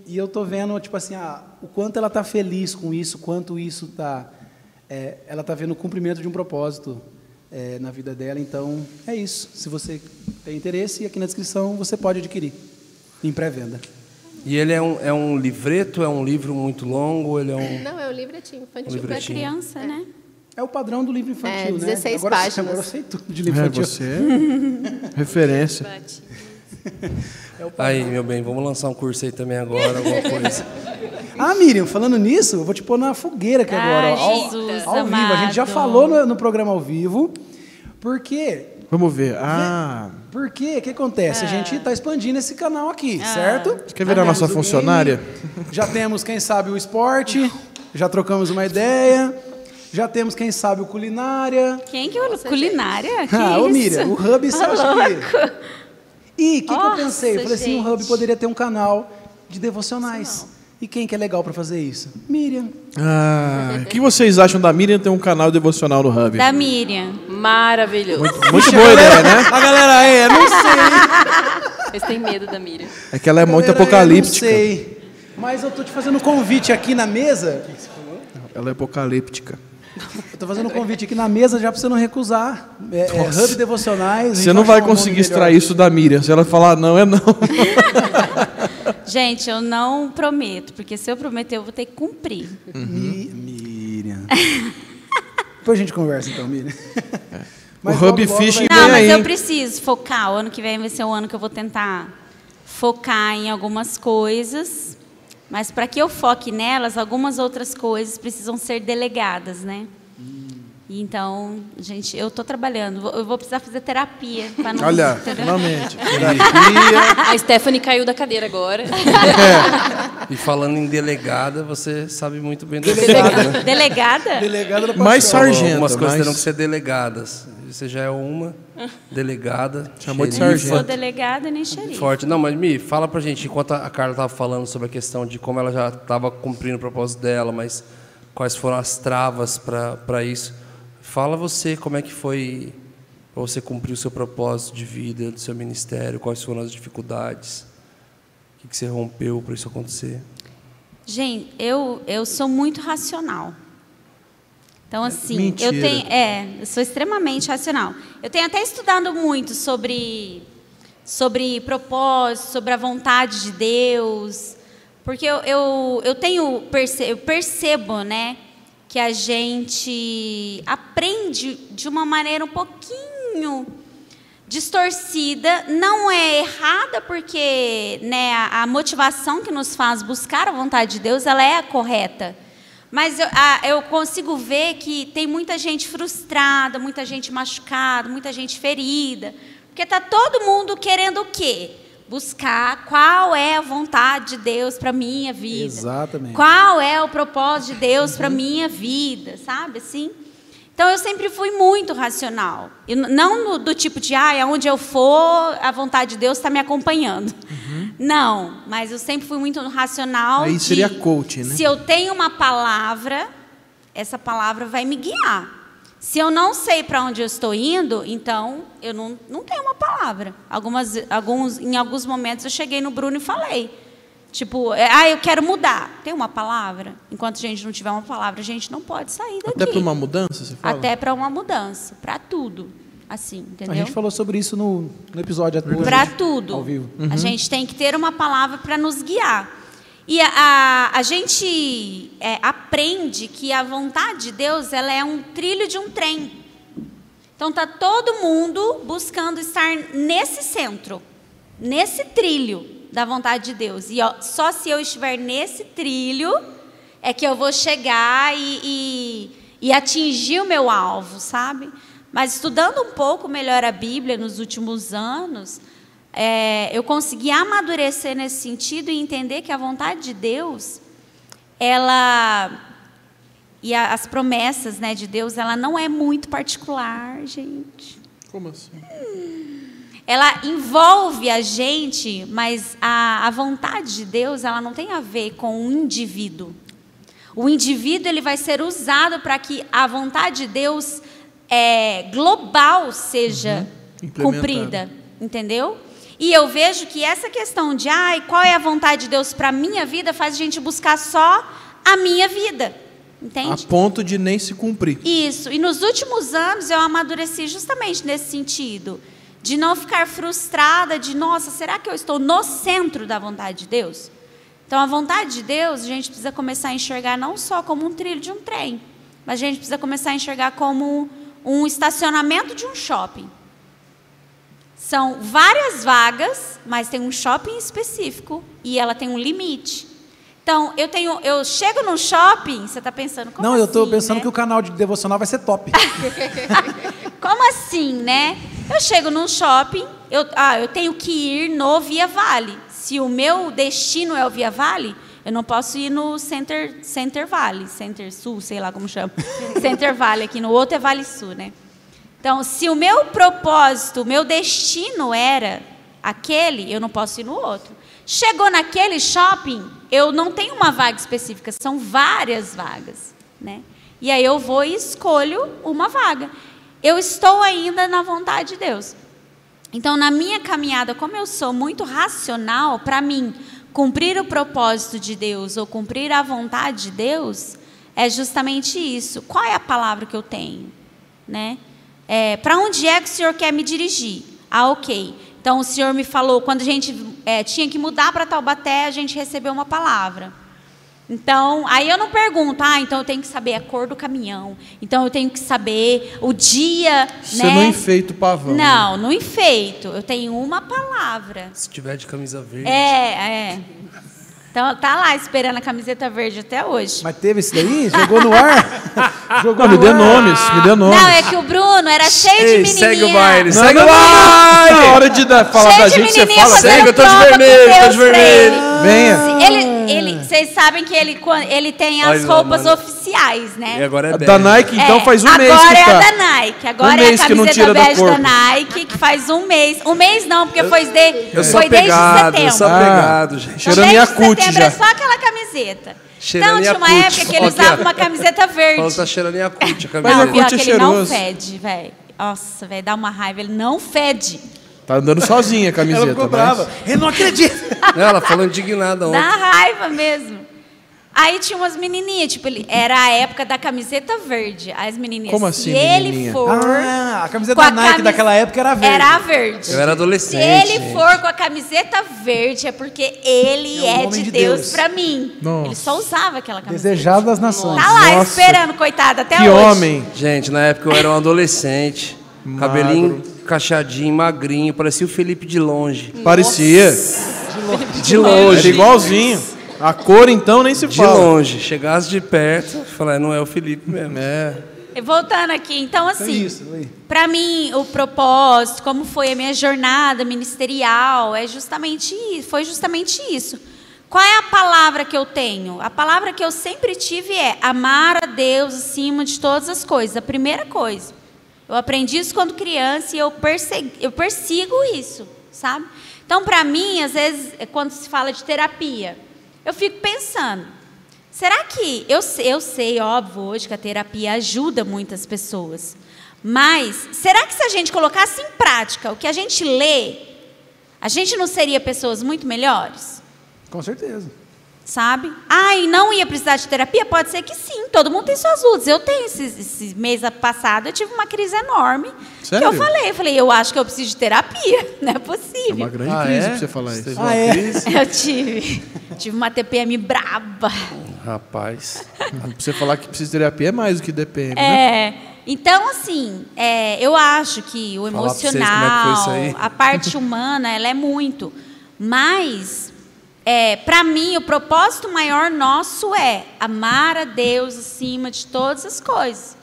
E eu tô vendo, tipo assim, o quanto ela tá feliz com isso, quanto isso tá... ela tá vendo o cumprimento de um propósito na vida dela. Então, é isso. Se você tem interesse, aqui na descrição você pode adquirir em pré-venda. E ele é um livreto, é um livro muito longo, ele é um... Não, é um livretinho infantil. livretinho. Pra criança, né? É o padrão do livro infantil, 16 né? Agora páginas. eu sei tudo de livro infantil. Você é referência. Aí, meu bem, vamos lançar um curso aí também agora, alguma coisa. Miriam, falando nisso, eu vou te pôr na fogueira aqui agora. Ó, Jesus ao vivo. A gente já amado. falou no programa ao vivo, porque Vamos ver. Porque o que acontece? A gente está expandindo esse canal aqui, certo? Você quer virar nossa funcionária? Já temos, quem sabe, o esporte, já trocamos uma ideia, já temos, quem sabe, o culinária. Quem que é o culinária? Que Ô isso? Miriam, o Hub, você acha que... E o que eu pensei? Eu falei assim, o Hub gente. poderia ter um canal de devocionais. E quem que é legal para fazer isso? Miriam. O que vocês acham da Miriam ter um canal devocional no Hub? Da Miriam. Maravilhoso. Muito boa ideia, né? A galera não sei. Eles têm medo da Miriam. É que ela é muito Galera, apocalíptica. Não sei. Mas eu tô te fazendo um convite aqui na mesa. Ela é apocalíptica. Eu tô fazendo um convite aqui na mesa já para você não recusar. Hub devocionais. Você não vai conseguir extrair isso da Miriam. Se ela falar não, é não. Gente, eu não prometo, porque se eu prometer, eu vou ter que cumprir. Miriam. Depois a gente conversa então, Miriam. O Hub Fishing Não, vem mas aí. eu preciso focar. O ano que vem vai ser o ano que eu vou tentar focar em algumas coisas. Mas para que eu foque nelas, algumas outras coisas precisam ser delegadas, né? Então, gente, eu estou trabalhando. Eu vou precisar fazer terapia. Pra não, Olha, entendeu? finalmente. Terapia. A Stephanie caiu da cadeira agora. E falando em delegada, você sabe muito bem delegada, né? Delegada? Delegada da Mais paixão. sargento. Algumas coisas mas- terão que ser delegadas. Você já é uma delegada. Chamou de xerifa, sargento. Sou delegada e nem xerife. Forte. Não, mas Mi, fala pra gente, enquanto a Carla estava falando sobre a questão de como ela já estava cumprindo o propósito dela, mas quais foram as travas para isso. Fala você como é que foi para você cumprir o seu propósito de vida, do seu ministério, quais foram as dificuldades, o que você rompeu para isso acontecer. Gente, eu sou muito racional. Então, assim, Mentira. eu sou extremamente racional. Eu tenho até estudado muito sobre propósito, sobre a vontade de Deus, porque eu percebo, né, que a gente aprende de uma maneira um pouquinho distorcida, não é errada, porque, né, a motivação que nos faz buscar a vontade de Deus, ela é a correta. Mas eu consigo ver que tem muita gente frustrada, muita gente machucada, muita gente ferida, porque está todo mundo querendo o quê? Buscar qual é a vontade de Deus para a minha vida. Exatamente. Qual é o propósito de Deus para a minha vida, sabe assim? Então, eu sempre fui muito racional. E não do tipo de, aonde eu for, a vontade de Deus está me acompanhando. Não, mas eu sempre fui muito racional. Aí seria coach, né? Se eu tenho uma palavra, essa palavra vai me guiar. Se eu não sei para onde eu estou indo, então eu não tenho uma palavra. Em alguns momentos eu cheguei no Bruno e falei. Tipo, eu quero mudar. Tem uma palavra? Enquanto a gente não tiver uma palavra, a gente não pode sair daqui. Até para uma mudança, você fala? Até para uma mudança. Para tudo. Assim, entendeu? A gente falou sobre isso no episódio atual. Para tudo. Ao vivo. A gente tem que ter uma palavra para nos guiar. E a gente aprende que a vontade de Deus, ela é um trilho de um trem. Então, está todo mundo buscando estar nesse centro, nesse trilho da vontade de Deus. E só se eu estiver nesse trilho é que eu vou chegar e atingir o meu alvo, sabe? Mas estudando um pouco melhor a Bíblia nos últimos anos, eu consegui amadurecer nesse sentido e entender que a vontade de Deus, e as promessas, né, de Deus, ela não é muito particular, gente. Como assim? Ela envolve a gente, mas a vontade de Deus, ela não tem a ver com o indivíduo. O indivíduo, ele vai ser usado para que a vontade de Deus global seja cumprida, entendeu? E eu vejo que essa questão de qual é a vontade de Deus para a minha vida faz a gente buscar só a minha vida, entende? A ponto de nem se cumprir. Isso, e nos últimos anos eu amadureci justamente nesse sentido, de não ficar frustrada de, nossa, será que eu estou no centro da vontade de Deus? Então, a vontade de Deus, a gente precisa começar a enxergar não só como um trilho de um trem, mas a gente precisa começar a enxergar como um estacionamento de um shopping. São várias vagas, mas tem um shopping específico e ela tem um limite. Então, eu chego no shopping, você está pensando, como Não, assim, eu estou pensando né? que o canal de devocional vai ser top. Como assim, né? Eu chego num shopping, eu tenho que ir no Via Vale. Se o meu destino é o Via Vale, eu não posso ir no Center Vale, Center Sul, sei lá como chama. Center Vale aqui, no outro é Vale Sul, né? Então, se o meu propósito, o meu destino era aquele, eu não posso ir no outro. Chegou naquele shopping, eu não tenho uma vaga específica, são várias vagas, né? E aí eu vou e escolho uma vaga. Eu estou ainda na vontade de Deus. Então, na minha caminhada, como eu sou muito racional, para mim, cumprir o propósito de Deus ou cumprir a vontade de Deus é justamente isso. Qual é a palavra que eu tenho, né? Para onde é que o Senhor quer me dirigir? Ok. Então, o Senhor me falou, quando a gente tinha que mudar para Taubaté, a gente recebeu uma palavra. Então, aí eu não pergunto, então eu tenho que saber a cor do caminhão, então eu tenho que saber o dia, Você né? não enfeita o pavão. Não, não enfeito, eu tenho uma palavra. Se tiver de camisa verde. Então, tá lá esperando a camiseta verde até hoje. Mas teve esse daí? Jogou no ar? Jogou Me no dê ar? nomes, me dê nomes. Não, é que o Bruno era cheio de menininha. Segue o baile, Não, segue não, o baile! Na hora de falar Cheio da de gente, você menininha fala. fazendo Segue, eu tô de prova com vermelho, tô de Deus pra vermelho. Venha. Vocês sabem que ele tem as Olha, roupas mano. oficiais, né? E agora é Da bege. Nike, então, faz um mês agora que é tá. a da Nike. Agora é a mês que não camiseta tira do bege da corpo. Nike, que faz um mês. Um mês não, porque foi Eu sou desde apegado, setembro. eu sou apegado, gente. Então, Cheirando desde Yakult setembro já. é só aquela camiseta. Cheirando Então, tinha uma Yakult. época que ele Ó, aqui, usava ó. uma camiseta verde. Falando que tá cheirando Yakult, a Mas camisa. Não, Yakult pior é que ele não cheiroso. fede, velho. Nossa, velho, dá uma raiva. Ele não fede. Tá andando sozinha a camiseta. Ela ficou mas- brava. Eu não acredito. Não, ela falou indignada ontem. Dá raiva mesmo. Aí tinha umas menininhas, tipo, era a época da camiseta verde. As menininhas, Como assim, se ele menininha? for... A camiseta com da a Nike camisa- daquela época era verde. Era a verde. Eu era Se adolescente. ele gente. for com a camiseta verde, é porque ele É um é homem de de Deus, Deus. pra mim. Nossa. Ele só usava aquela camiseta. Desejado das nações. Tá lá, Nossa. esperando, coitado, até Que hoje. homem. Gente, na época eu era um adolescente. Cabelinho cacheadinho, magrinho. Parecia o Felipe de longe. Parecia. De longe. Era igualzinho. A cor, então, nem se De fala. longe. Chegasse de perto, falar, não é o Felipe mesmo. E voltando aqui, então assim, isso, Luí. para mim o propósito, como foi a minha jornada ministerial, foi justamente isso. Qual é a palavra que eu tenho? A palavra que eu sempre tive é amar a Deus acima de todas as coisas. A primeira coisa. Eu aprendi isso quando criança e eu persigo isso, sabe? Então, para mim, às vezes, quando se fala de terapia, eu fico pensando, será que... Eu sei, óbvio, hoje que a terapia ajuda muitas pessoas, mas será que se a gente colocasse em prática o que a gente lê, a gente não seria pessoas muito melhores? Com certeza. Sabe? E não ia precisar de terapia? Pode ser que sim, todo mundo tem suas lutas. Eu tenho, esse mês passado, eu tive uma crise enorme. Sério? Que eu falei, eu acho que eu preciso de terapia, não é É possível. uma grande crise pra você falar isso. Teve uma crise? Eu tive uma TPM braba. Rapaz. Pra você falar que precisa de terapia é mais do que DPM, né? Então, assim, eu acho que o Falar pra vocês como é que emocional, foi isso aí. a parte humana, ela é muito. Mas, para mim, o propósito maior nosso é amar a Deus acima de todas as coisas.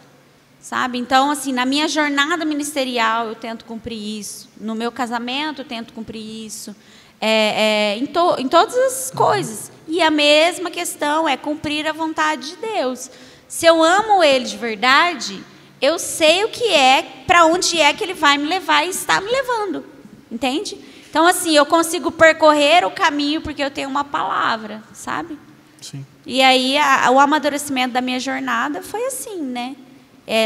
Sabe? Então, assim, na minha jornada ministerial, eu tento cumprir isso. No meu casamento, eu tento cumprir isso. Em todas as coisas. E a mesma questão é cumprir a vontade de Deus. Se eu amo Ele de verdade, eu sei o que é, para onde é que Ele vai me levar e está me levando. Entende? Então, assim, eu consigo percorrer o caminho porque eu tenho uma palavra, sabe? Sim. E aí, o amadurecimento da minha jornada foi assim, né?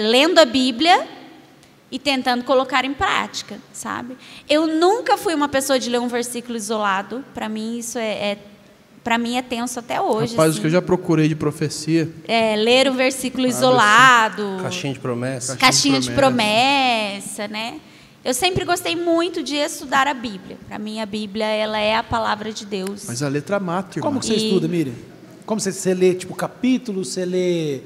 Lendo a Bíblia e tentando colocar em prática, sabe? Eu nunca fui uma pessoa de ler um versículo isolado. Para mim, isso para mim é tenso até hoje. Rapaz, assim. o que eu já procurei de profecia. Ler o versículo isolado. Caixinha de promessa. Caixinha de promessa, né? Eu sempre gostei muito de estudar a Bíblia. Para mim, a Bíblia ela é a palavra de Deus. Mas a letra mata, irmão. Como que você estuda, Miriam? Como você lê, tipo, capítulo? Você lê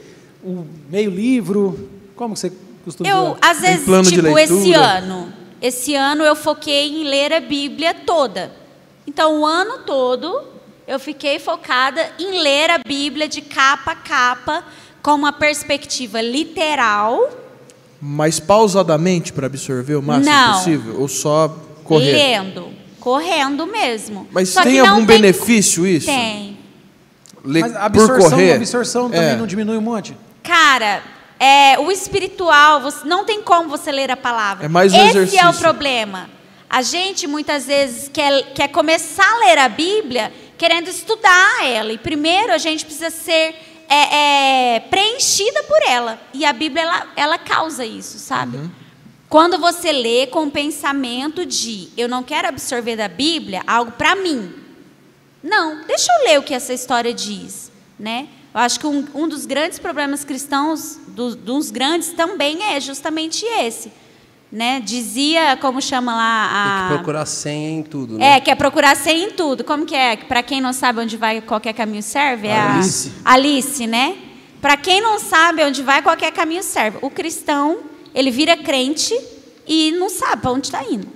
o meio livro? Como que você costuma estudar? Às vezes, plano de tipo, leitura? esse ano eu foquei em ler a Bíblia toda. Então, o ano todo, eu fiquei focada em ler a Bíblia de capa a capa, com uma perspectiva literal, Mas pausadamente para absorver o máximo Não. possível? Ou só correr? Lendo. Correndo mesmo. Mas Só tem que não algum benefício isso? Tem. Ler Mas a por correr? absorção também não diminui um monte? Cara, o espiritual, não tem como você ler a palavra. É mais um Esse exercício. é o problema. A gente, muitas vezes, quer começar a ler a Bíblia querendo estudar ela. E primeiro a gente precisa ser preenchida por ela. E a Bíblia, ela causa isso, sabe? Quando você lê com o pensamento de eu não quero absorver da Bíblia algo para mim. Não, deixa eu ler o que essa história diz, né? Eu acho que um dos grandes problemas cristãos, dos grandes também é justamente esse, né? Dizia, como chama lá Tem que procurar senha em tudo, né? quer procurar senha em tudo. Como que é? Para quem não sabe onde vai, qualquer caminho serve? É Alice. Alice, né? Para quem não sabe onde vai, qualquer caminho serve. O cristão, ele vira crente e não sabe para onde está indo.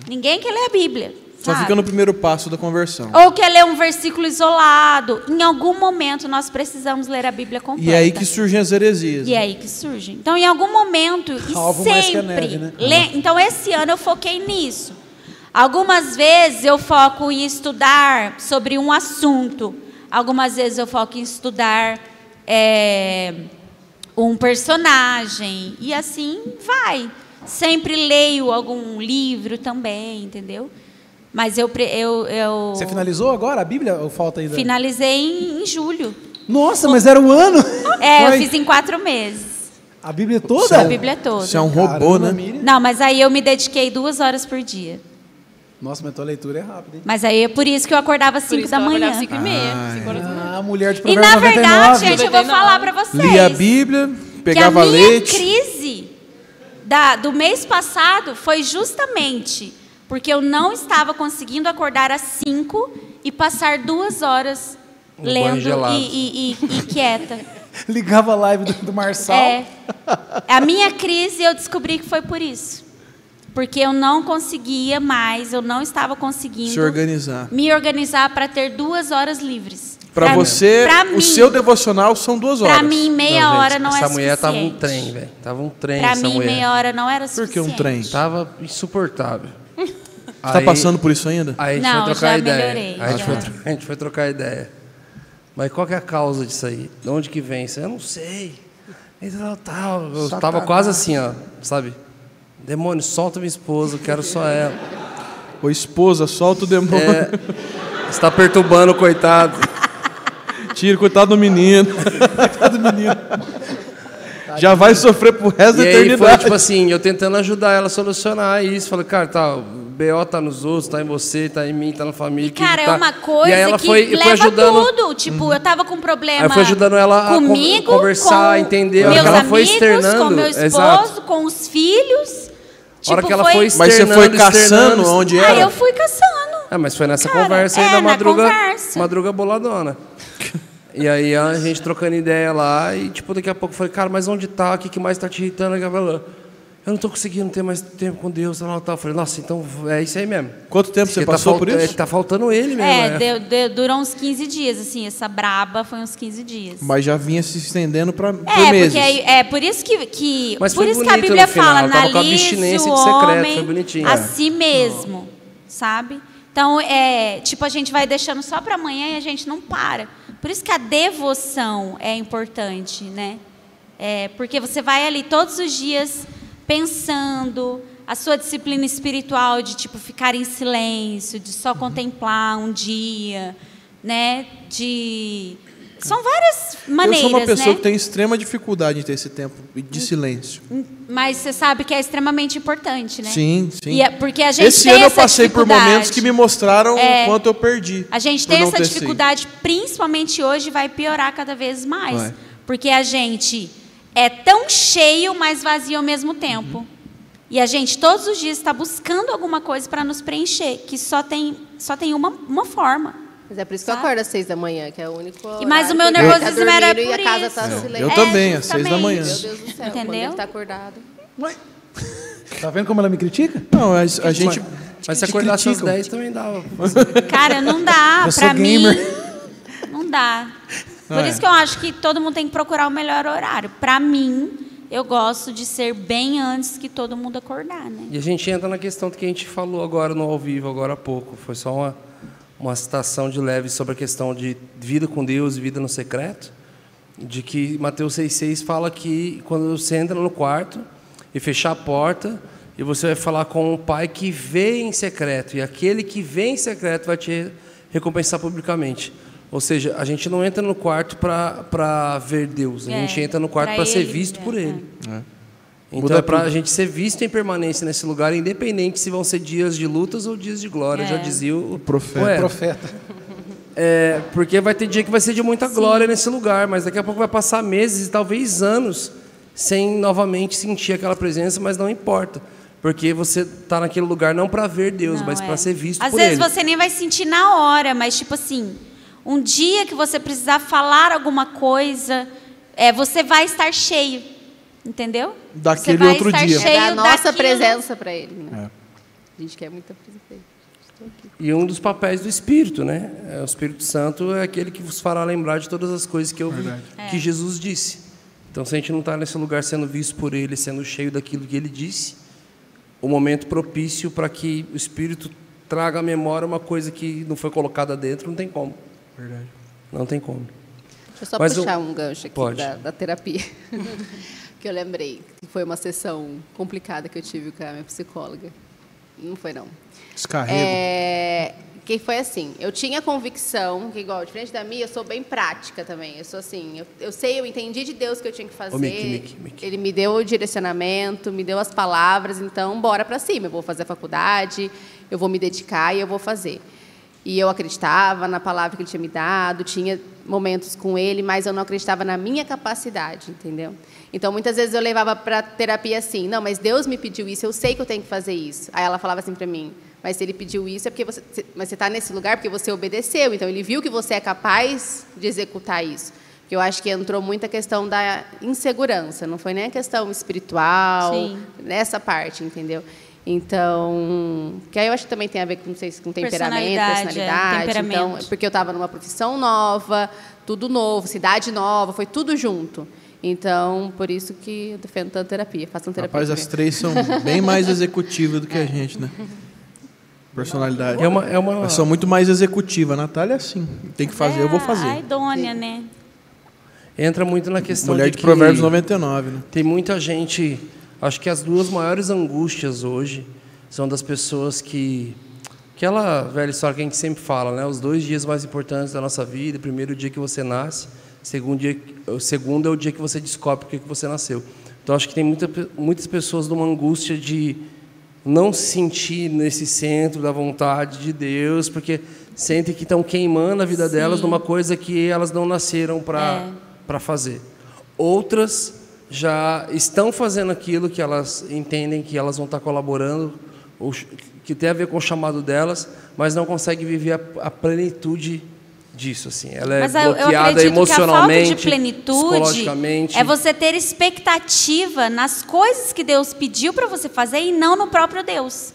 Ninguém quer ler a Bíblia. Só sabe? fica no primeiro passo da conversão. Ou quer ler um versículo isolado. Em algum momento nós precisamos ler a Bíblia completa. E é aí que surgem as heresias. E é aí que surge. Então, em algum momento, e Alvo mais que a sempre. neve, né? Então, esse ano eu foquei nisso. Algumas vezes eu foco em estudar sobre um assunto. Algumas vezes eu foco em estudar um personagem. E assim vai. Sempre leio algum livro também, entendeu? Mas Você finalizou agora a Bíblia ou falta ainda? finalizei em julho. Nossa, mas era um ano? Eu Uai, fiz em 4 meses. A Bíblia toda? A Bíblia toda. Você é um robô, Caramba, né? Miriam. Não, mas aí eu me dediquei 2 horas por dia. Nossa, mas tua leitura é rápida, hein? Mas aí é por isso que eu acordava às Por 5 isso da que eu manhã. acordava 5h30, 5 horas da manhã. Ah, mulher de E Provérbios na verdade, 99. gente, eu vou falar pra vocês. Lia a Bíblia, que pegava a minha leite. crise do mês passado foi justamente porque eu não estava conseguindo acordar às 5 e passar 2 horas No banho lendo gelado. e quieta. Ligava a live do Marçal. A minha crise, eu descobri que foi por isso. Porque eu não conseguia mais, eu não estava conseguindo Se organizar. me organizar para ter 2 horas livres. Pra você, pra o mim, seu devocional são 2 horas. Pra mim, meia hora não essa é mulher suficiente. tava um trem, velho. Tava um trem Pra essa mim, mulher. meia hora não era Por suficiente. que um trem? Tava insuportável. Você tá passando por isso ainda? Aí a gente Não, foi trocar já ideia. melhorei, Aí já. a gente foi trocar ideia. Mas qual que é a causa disso aí? De onde que vem isso? Eu não sei. Eu tava quase assim, ó, sabe? Demônio, solta minha esposa, eu quero só ela. Ô esposa, solta o demônio. Você tá perturbando o coitado. Tira, coitado do menino. Já vai sofrer pro resto da E aí foi eternidade. tipo assim, eu tentando ajudar ela a solucionar isso. Falei, cara, tá, o BO tá nos outros, tá em você, tá em mim, tá na família. Cara, tá... é uma coisa e aí ela que foi leva ajudando. tudo. Tipo, eu tava com um problema Aí eu fui ajudando ela a comigo, conversar, com entender. meus Ela foi amigos, externando. com meu esposo, Exato. com os filhos. A hora Tipo, que ela foi Mas você externando, foi caçando externando. onde era? eu fui caçando. Mas foi nessa Cara, conversa aí é, da na madruga, conversa. madruga boladona. E aí a gente trocando ideia lá e tipo daqui a pouco eu falei, cara, mas onde tá? O que mais tá te irritando? Ela falou, eu não tô conseguindo ter mais tempo com Deus, tal. Eu falei, nossa, então é isso aí mesmo. Quanto tempo você Porque passou tá por isso? Tá faltando ele mesmo. Durou uns 15 dias, assim, essa braba foi uns 15 dias. Mas já vinha se estendendo por Porque meses. por isso que Mas por foi isso que a bonito Bíblia no final, fala, ela tava com a analise abstinência o de secreto, homem foi bonitinho. a si mesmo, sabe? Então, tipo, a gente vai deixando só para amanhã e a gente não para. Por isso que a devoção é importante, né? Porque você vai ali todos os dias pensando, a sua disciplina espiritual de, tipo, ficar em silêncio, de só contemplar um dia, né? São várias maneiras, Eu sou uma pessoa né? que tem extrema dificuldade em ter esse tempo de silêncio. Mas você sabe que é extremamente importante, né? Sim, sim. E porque a gente Esse tem ano eu essa passei por dificuldade. momentos que me mostraram o quanto eu perdi. A gente por tem não essa ter dificuldade, principalmente hoje, vai piorar cada vez mais. Vai. Porque a gente é tão cheio, mas vazio ao mesmo tempo. E a gente, todos os dias, está buscando alguma coisa para nos preencher, que só tem uma forma. Mas é por isso que eu acordo às 6 da manhã, que é o único E mas horário o meu que eu nervosismo tô dormindo era e a por casa isso. tá silêncio. Eu também, às 6 da manhã. justamente. Meu Deus do céu, quando Entendeu? ele tá acordado. Tá vendo como ela me critica? Não, a gente... Mas se te acordasse às criticam. 10 também dava. Cara, não dá. Eu sou Pra mim, gamer. não dá. Por isso que eu acho que todo mundo tem que procurar o melhor horário. Pra mim, eu gosto de ser bem antes que todo mundo acordar, né? E a gente entra na questão que a gente falou agora no ao vivo, agora há pouco. Foi só uma citação de leve sobre a questão de vida com Deus e vida no secreto, de que Mateus 6,6 fala que quando você entra no quarto e fechar a porta, e você vai falar com o Pai que vê em secreto, e aquele que vê em secreto vai te recompensar publicamente. Ou seja, a gente não entra no quarto para ver Deus, a gente entra no quarto para ser visto por Ele. Então é para a gente ser visto em permanência nesse lugar, independente se vão ser dias de lutas ou dias de glória, já dizia o Profeta. Porque vai ter dia que vai ser de muita glória nesse lugar, mas daqui a pouco vai passar meses e talvez anos sem novamente sentir aquela presença, mas não importa. Porque você está naquele lugar não para ver Deus, mas para ser visto Às por Ele. vezes você nem vai sentir na hora, mas tipo assim, um dia que você precisar falar alguma coisa, você vai estar cheio, entendeu? Daquele você vai outro estar dia. cheio É a nossa daquilo. presença para Ele. Né? A gente quer muita presença dele. E um dos papéis do Espírito, né? O Espírito Santo é aquele que vos fará lembrar de todas as coisas que Jesus disse. Então, se a gente não está nesse lugar sendo visto por Ele, sendo cheio daquilo que Ele disse, o momento propício para que o Espírito traga à memória uma coisa que não foi colocada dentro, não tem como. Verdade. Não tem como. Deixa eu só Mas puxar um gancho aqui da terapia. Que eu lembrei que foi uma sessão complicada que eu tive com a minha psicóloga. Não foi, não. Descarrego. Que foi assim, eu tinha convicção, que igual, diferente da minha, eu sou bem prática também. Eu sou assim, eu sei, eu entendi de Deus o que eu tinha que fazer. Mickey. Ele me deu o direcionamento, me deu as palavras, então bora pra cima. Eu vou fazer a faculdade, eu vou me dedicar e eu vou fazer. E eu acreditava na palavra que ele tinha me dado, tinha momentos com ele, mas eu não acreditava na minha capacidade, entendeu? Então, muitas vezes eu levava para terapia assim, não, mas Deus me pediu isso, eu sei que eu tenho que fazer isso. Aí ela falava assim para mim, mas se ele pediu isso é porque você está nesse lugar porque você obedeceu, então ele viu que você é capaz de executar isso. Porque eu acho que entrou muito a questão da insegurança, não foi nem a questão espiritual, nessa parte, entendeu? Então, que aí eu acho que também tem a ver com, não sei, com temperamento, personalidade. Então, porque eu estava numa profissão nova, tudo novo, cidade nova, foi tudo junto. Então, por isso que eu defendo tanto terapia, façam terapia. Rapaz, as três são bem mais executivas do que a gente, né? Personalidade. Elas são muito mais executivas. A Natália é assim, tem que fazer, eu vou fazer. A idônea, né? Entra muito na questão Mulher de Provérbios 99, né? Tem muita gente... Acho que as duas maiores angústias hoje são das pessoas que... Aquela velha história que a gente sempre fala, né? Os 2 dias mais importantes da nossa vida. Primeiro, o dia que você nasce. O segundo é o dia que você descobre por que você nasceu. Então, acho que tem muitas pessoas numa angústia de não se sentir nesse centro da vontade de Deus, porque sentem que estão queimando a vida delas numa coisa que elas não nasceram para fazer. Outras já estão fazendo aquilo que elas entendem que elas vão estar colaborando, ou que tem a ver com o chamado delas, mas não conseguem viver a plenitude disso, assim. Ela é bloqueada emocionalmente, que a falta de psicologicamente. É você ter expectativa nas coisas que Deus pediu para você fazer e não no próprio Deus.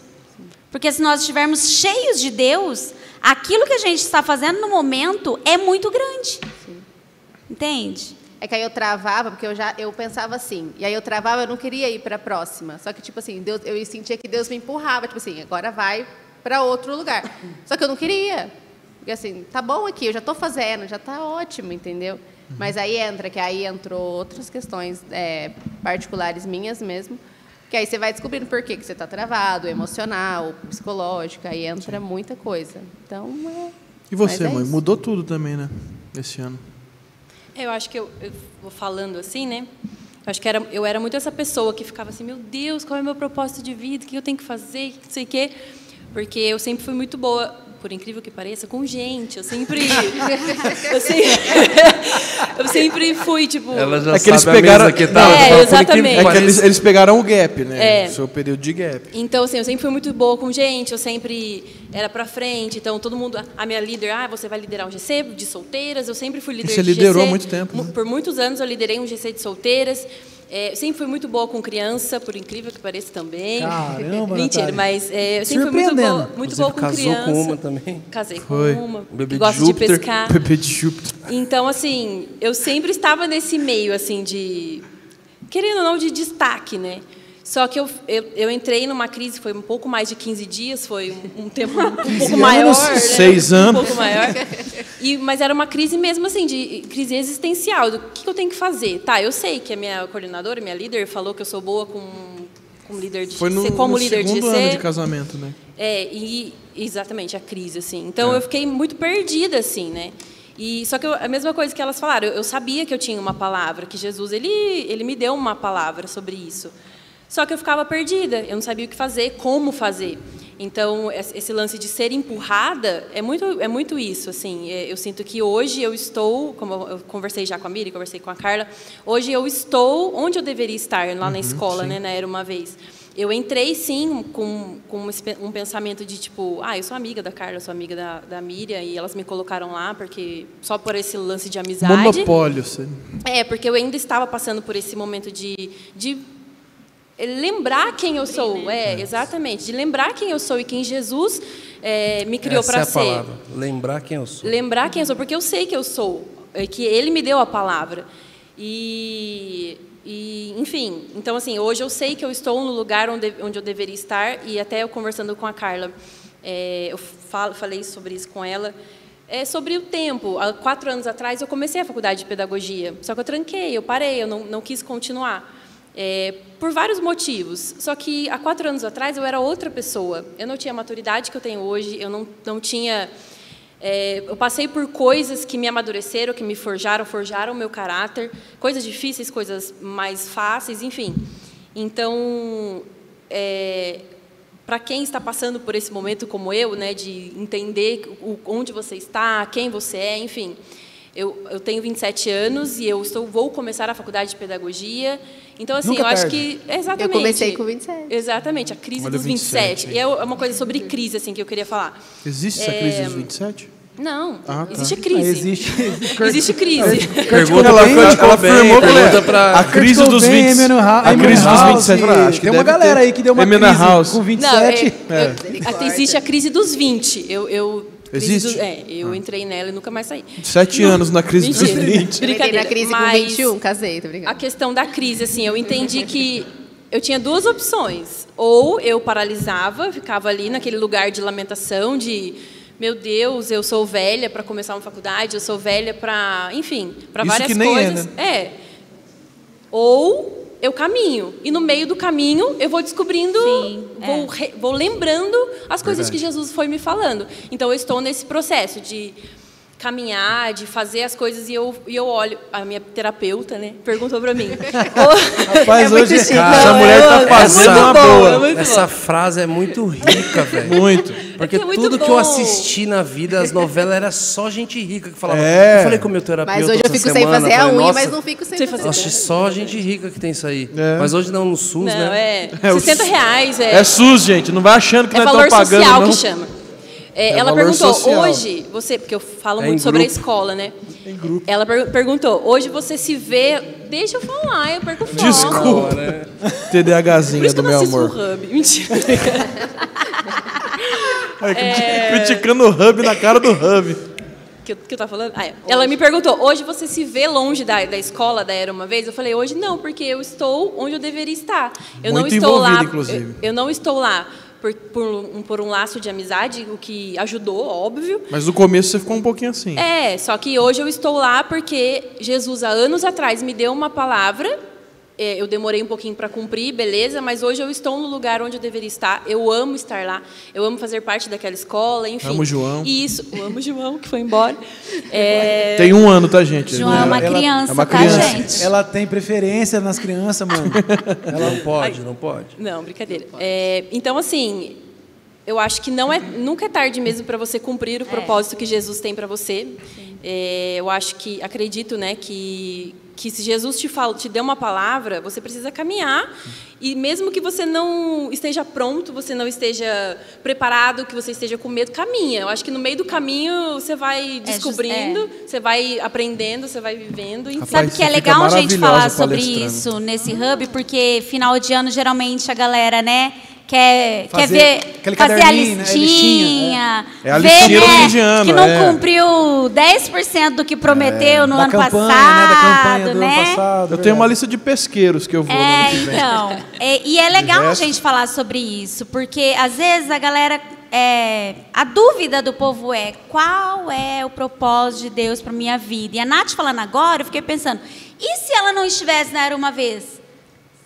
Porque se nós estivermos cheios de Deus, aquilo que a gente está fazendo no momento é muito grande. Entende? É que aí eu travava, porque eu pensava assim, e aí eu travava, eu não queria ir para a próxima. Só que, tipo assim, eu sentia que Deus me empurrava, tipo assim, agora vai para outro lugar. Só que eu não queria. Porque assim, tá bom aqui, eu já estou fazendo, já está ótimo, entendeu? Mas aí entrou outras questões particulares minhas mesmo, que aí você vai descobrindo por que você está travado, emocional, psicológico, aí entra muita coisa. Então, E você, mãe? Isso. Mudou tudo também, né? Esse ano. Eu acho que eu vou falando assim, né? Eu acho que eu era muito essa pessoa que ficava assim, meu Deus, qual é o meu propósito de vida? O que eu tenho que fazer? Não sei o quê. Porque eu sempre fui muito boa, por incrível que pareça, com gente. Eu sempre fui, tipo... Ela já que eles sabe pegaram, a mesa que tá. exatamente. Eles pegaram o gap, né? O seu período de gap. Então, assim, eu sempre fui muito boa com gente, eu sempre era pra frente. Então, todo mundo... A minha líder, você vai liderar um GC de solteiras. Eu sempre fui líder de GC. Você liderou há muito tempo, né? Por muitos anos eu liderei um GC de solteiras. Eu sempre fui muito boa com criança, por incrível que pareça também. Caramba, Mentira, Natália. mas eu sempre fui muito boa com casou criança. com uma também. Casei Foi. com uma, Bebê que de gosta Júpiter. de pescar. Bebê de Júpiter. Então, assim, eu sempre estava nesse meio, assim, de querendo ou não, de destaque, né? Só que eu entrei numa crise, foi um pouco mais de 15 dias, foi um tempo um pouco maior. Né? 6 anos. Um pouco maior. Mas era uma crise mesmo assim, de crise existencial, do que eu tenho que fazer. Tá, eu sei que a minha coordenadora, minha líder, falou que eu sou boa como líder de foi no, como no líder segundo de ano GC. de casamento, né? Exatamente, a crise, assim. Então, eu fiquei muito perdida, assim, né? Só que a mesma coisa que elas falaram, eu sabia que eu tinha uma palavra, que Jesus, ele me deu uma palavra sobre isso. Só que eu ficava perdida, eu não sabia o que fazer, como fazer. Então, esse lance de ser empurrada é muito isso, assim. Eu sinto que hoje eu estou, como eu conversei já com a Miri, conversei com a Carla, hoje eu estou onde eu deveria estar, lá na escola, né, na Era Uma Vez. Eu entrei, sim, com um pensamento de, tipo, eu sou amiga da Carla, sou amiga da Miriam, e elas me colocaram lá porque só por esse lance de amizade. Monopólio, sim. Porque eu ainda estava passando por esse momento de lembrar quem eu sou. Exatamente, de lembrar quem eu sou e quem Jesus me criou para ser. Essa é a palavra, lembrar quem eu sou. Lembrar quem eu sou, porque eu sei que eu sou, que Ele me deu a palavra. Enfim, então assim, hoje eu sei que eu estou no lugar onde eu deveria estar, e até eu conversando com a Carla, eu falei sobre isso com ela, sobre o tempo. Há 4 anos atrás eu comecei a faculdade de pedagogia, só que eu tranquei, eu parei, eu não quis continuar, por vários motivos. Só que há 4 anos atrás eu era outra pessoa, eu não tinha a maturidade que eu tenho hoje, eu não tinha... eu passei por coisas que me amadureceram, que me forjaram o meu caráter, coisas difíceis, coisas mais fáceis, enfim. Então, para quem está passando por esse momento como eu, né, de entender onde você está, quem você é, enfim. Eu tenho 27 anos e vou começar a faculdade de pedagogia. Então, assim, eu acho que... Exatamente. Eu comecei com 27. Exatamente, a crise dos 27. E é uma coisa sobre crise, assim, que eu queria falar. Existe essa crise dos 27? Não, tá. existe crise. Existe crise. Pergunta ela afirmou para a crise dos 20. A crise dos 27. Acho que tem uma galera aí que deu uma crise com 27. Existe a crise dos 20. Existe? Eu entrei nela e nunca mais saí. 7 anos na crise dos 20. Entrei na crise com 21, casei, tô brincando. A questão da crise, assim, eu entendi que eu tinha 2 opções. Ou eu paralisava, ficava ali naquele lugar de lamentação, de... Meu Deus, eu sou velha para começar uma faculdade, eu sou velha para, enfim, para várias que nem coisas. né? Ou eu caminho. E no meio do caminho eu vou descobrindo, vou lembrando as coisas que Jesus foi me falando. Então eu estou nesse processo de caminhar, de fazer as coisas, e eu olho, a minha terapeuta, né, perguntou para mim. Rapaz, hoje essa mulher tá fazendo uma boa. Essa frase é muito rica, velho. Muito. Porque muito tudo que bom. eu assisti na vida, as novelas, era só gente rica que falava. É. Eu falei com o meu terapeuta Mas hoje eu essa fico sem semana, fazer a falei, unha, nossa, mas não fico sem fazer. Nossa, só gente rica que tem isso aí. Mas hoje não, no SUS, Não, né? R$60. É SUS, gente. Não vai achando que nós valor estamos pagando, social não. que chama. Ela valor perguntou, social. hoje, porque eu falo É muito em sobre a grupo. escola, né? Ela perguntou, hoje você se vê... Deixa eu falar, eu perco foco. Desculpa. Por TDAHzinha isso que do eu meu não assisto amor. o Hub. Mentira. Criticando o Hub na cara do Hub. Que eu tava falando? Ela me perguntou, hoje você se vê longe da escola da Era Uma Vez? Eu falei, hoje não, porque eu estou onde eu deveria estar. Eu Muito não estou lá, envolvida, inclusive. eu não estou lá por um laço de amizade, o que ajudou, óbvio. Mas no começo você ficou um pouquinho assim. Só que hoje eu estou lá porque Jesus, há anos atrás, me deu uma palavra. Eu demorei um pouquinho para cumprir, beleza, mas hoje eu estou no lugar onde eu deveria estar. Eu amo estar lá, eu amo fazer parte daquela escola, enfim. Amo o João. Eu amo o João, que foi embora. Tem 1 ano, tá, gente? João é uma criança, é uma tá, criança. gente? Ela tem preferência nas crianças, mano. Não pode, não pode. Não, brincadeira. Então, assim, eu acho que nunca é tarde mesmo para você cumprir o propósito que Jesus tem para você. Eu acho que, acredito, né, que se Jesus te deu uma palavra, você precisa caminhar, e mesmo que você não esteja pronto, você não esteja preparado, que você esteja com medo, caminha. Eu acho que no meio do caminho você vai descobrindo, você vai aprendendo, você vai vivendo. Enfim. Sabe que é legal a gente falar sobre isso nesse Hub, porque final de ano, geralmente, a galera, né, Fazer ver, aquele fazer a caderninho, né? listinha, É a ver, listinha do fim de ano, que não cumpriu 10% do que prometeu no Da ano campanha, passado, da campanha do né? ano passado. Eu tenho uma lista de pesqueiros que eu vou no ano que vem. Então, e é legal a resto- gente falar sobre isso, porque às vezes a galera, a dúvida do povo é, qual é o propósito de Deus para minha vida? E a Nath falando agora, eu fiquei pensando, e se ela não estivesse na Era Uma Vez?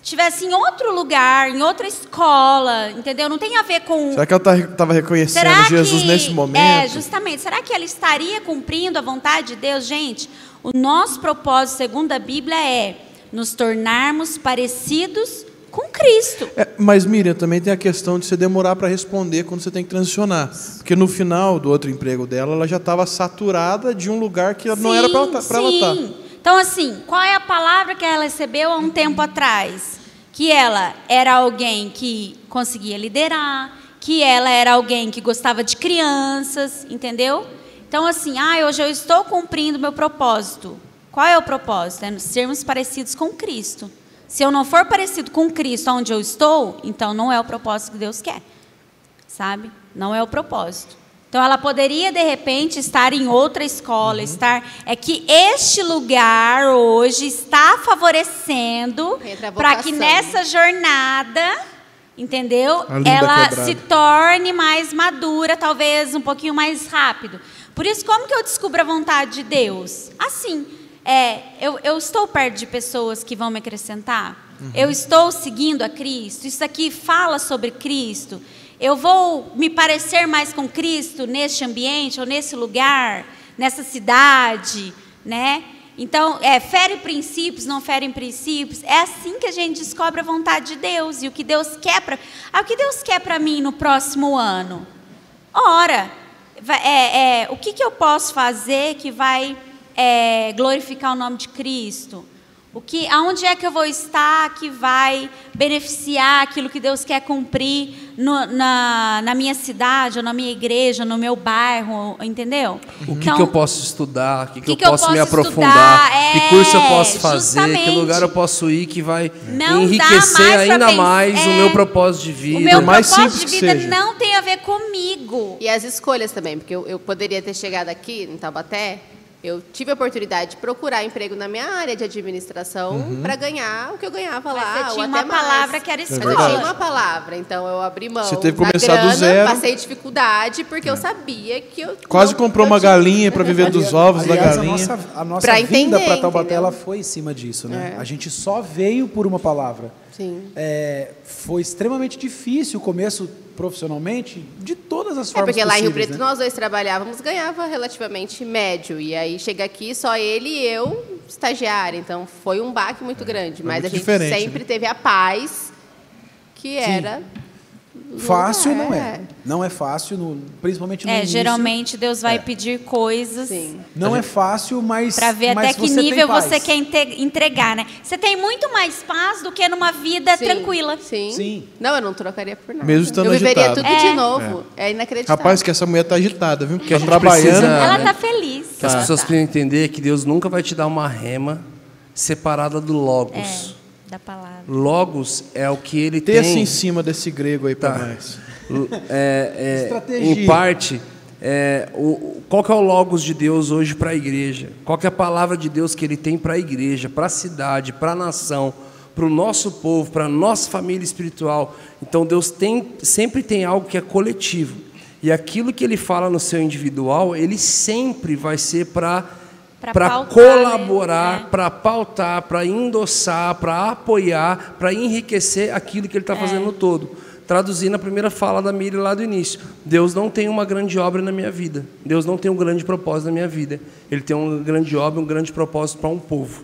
Estivesse em outro lugar, em outra escola, entendeu? Não tem a ver com... Será que ela estava reconhecendo Jesus nesse momento? Justamente. Será que ela estaria cumprindo a vontade de Deus? Gente, o nosso propósito, segundo a Bíblia, é nos tornarmos parecidos com Cristo. Mas, Miriam, também tem a questão de você demorar para responder quando você tem que transicionar. Porque no final do outro emprego dela, ela já estava saturada de um lugar que não era para ela estar. Então, assim, qual é a palavra que ela recebeu há um tempo atrás? Que ela era alguém que conseguia liderar, que ela era alguém que gostava de crianças, entendeu? Então, assim, hoje eu estou cumprindo meu propósito. Qual é o propósito? É sermos parecidos com Cristo. Se eu não for parecido com Cristo onde eu estou, então não é o propósito que Deus quer, sabe? Não é o propósito. Então, ela poderia, de repente, estar em outra escola, É que este lugar hoje está favorecendo para que nessa jornada, entendeu? Ela se torne mais madura, talvez um pouquinho mais rápido. Por isso, como que eu descubro a vontade de Deus? Assim, eu estou perto de pessoas que vão me acrescentar? Eu estou seguindo a Cristo? Isso aqui fala sobre Cristo? Eu vou me parecer mais com Cristo neste ambiente ou nesse lugar, nessa cidade, né? Então, fere princípios, não ferem princípios. É assim que a gente descobre a vontade de Deus e o que Deus quer para... o que Deus quer para mim no próximo ano? Ora, o que eu posso fazer que vai glorificar o nome de Cristo? Aonde é que eu vou estar que vai beneficiar aquilo que Deus quer cumprir na minha cidade, ou na minha igreja, no meu bairro, entendeu? O que eu posso estudar, o que eu posso me aprofundar, que curso eu posso fazer, que lugar eu posso ir que vai enriquecer ainda mais o meu propósito de vida. O meu mais propósito simples de que vida seja. não tem a ver comigo. E as escolhas também, porque eu poderia ter chegado aqui, em Taubaté, eu tive a oportunidade de procurar emprego na minha área de administração para ganhar o que eu ganhava lá. Mas você tinha ou uma até mais. palavra que era Mas escola. eu tinha uma palavra, então eu abri mão Você teve que da começar do grana, zero. passei dificuldade, porque eu sabia que eu... Quase comprou uma tinha- galinha para viver dos ovos da Aliás, galinha. A nossa Pra vinda entender, para Taubaté entendeu? ela foi em cima disso, né? É. A gente só veio por uma palavra. Sim. Foi extremamente difícil o começo profissionalmente de todas as formas Porque lá em Rio possíveis, Preto né? nós dois trabalhávamos, ganhava relativamente médio. E aí chega aqui só ele e eu, estagiária. Então foi um baque muito grande. Mas muito a gente diferente, sempre teve a paz que era... Fácil não É. é. Não é fácil, principalmente no início. Geralmente Deus vai pedir coisas Sim. Não é fácil, mas para ver mas até que você tem nível paz. você quer entregar, né? Você tem muito mais paz do que numa vida Sim, tranquila. Sim. Sim. Não, eu não trocaria por nada. Mesmo estando eu viveria agitado. tudo de novo. É inacreditável. Rapaz, que essa mulher tá agitada, viu? Porque a tá gente trabalhando. precisa- Ela né? tá feliz. Que as pessoas precisam entender que Deus nunca vai te dar uma rema separada do Logos. Da palavra. Logos é o que ele Texto tem. em cima desse grego aí para Tá. nós. Estratégia. Em parte, qual que é o Logos de Deus hoje para a igreja? Qual que é a palavra de Deus que ele tem para a igreja, para a cidade, para a nação, para o nosso povo, para a nossa família espiritual? Então Deus sempre tem algo que é coletivo. E aquilo que ele fala no seu individual, ele sempre vai ser para pautar, colaborar, né? para pautar, para endossar, para apoiar, para enriquecer aquilo que ele está fazendo no todo. Traduzindo a primeira fala da Miriam lá do início. Deus não tem uma grande obra na minha vida. Deus não tem um grande propósito na minha vida. Ele tem uma grande obra, um grande propósito para um povo.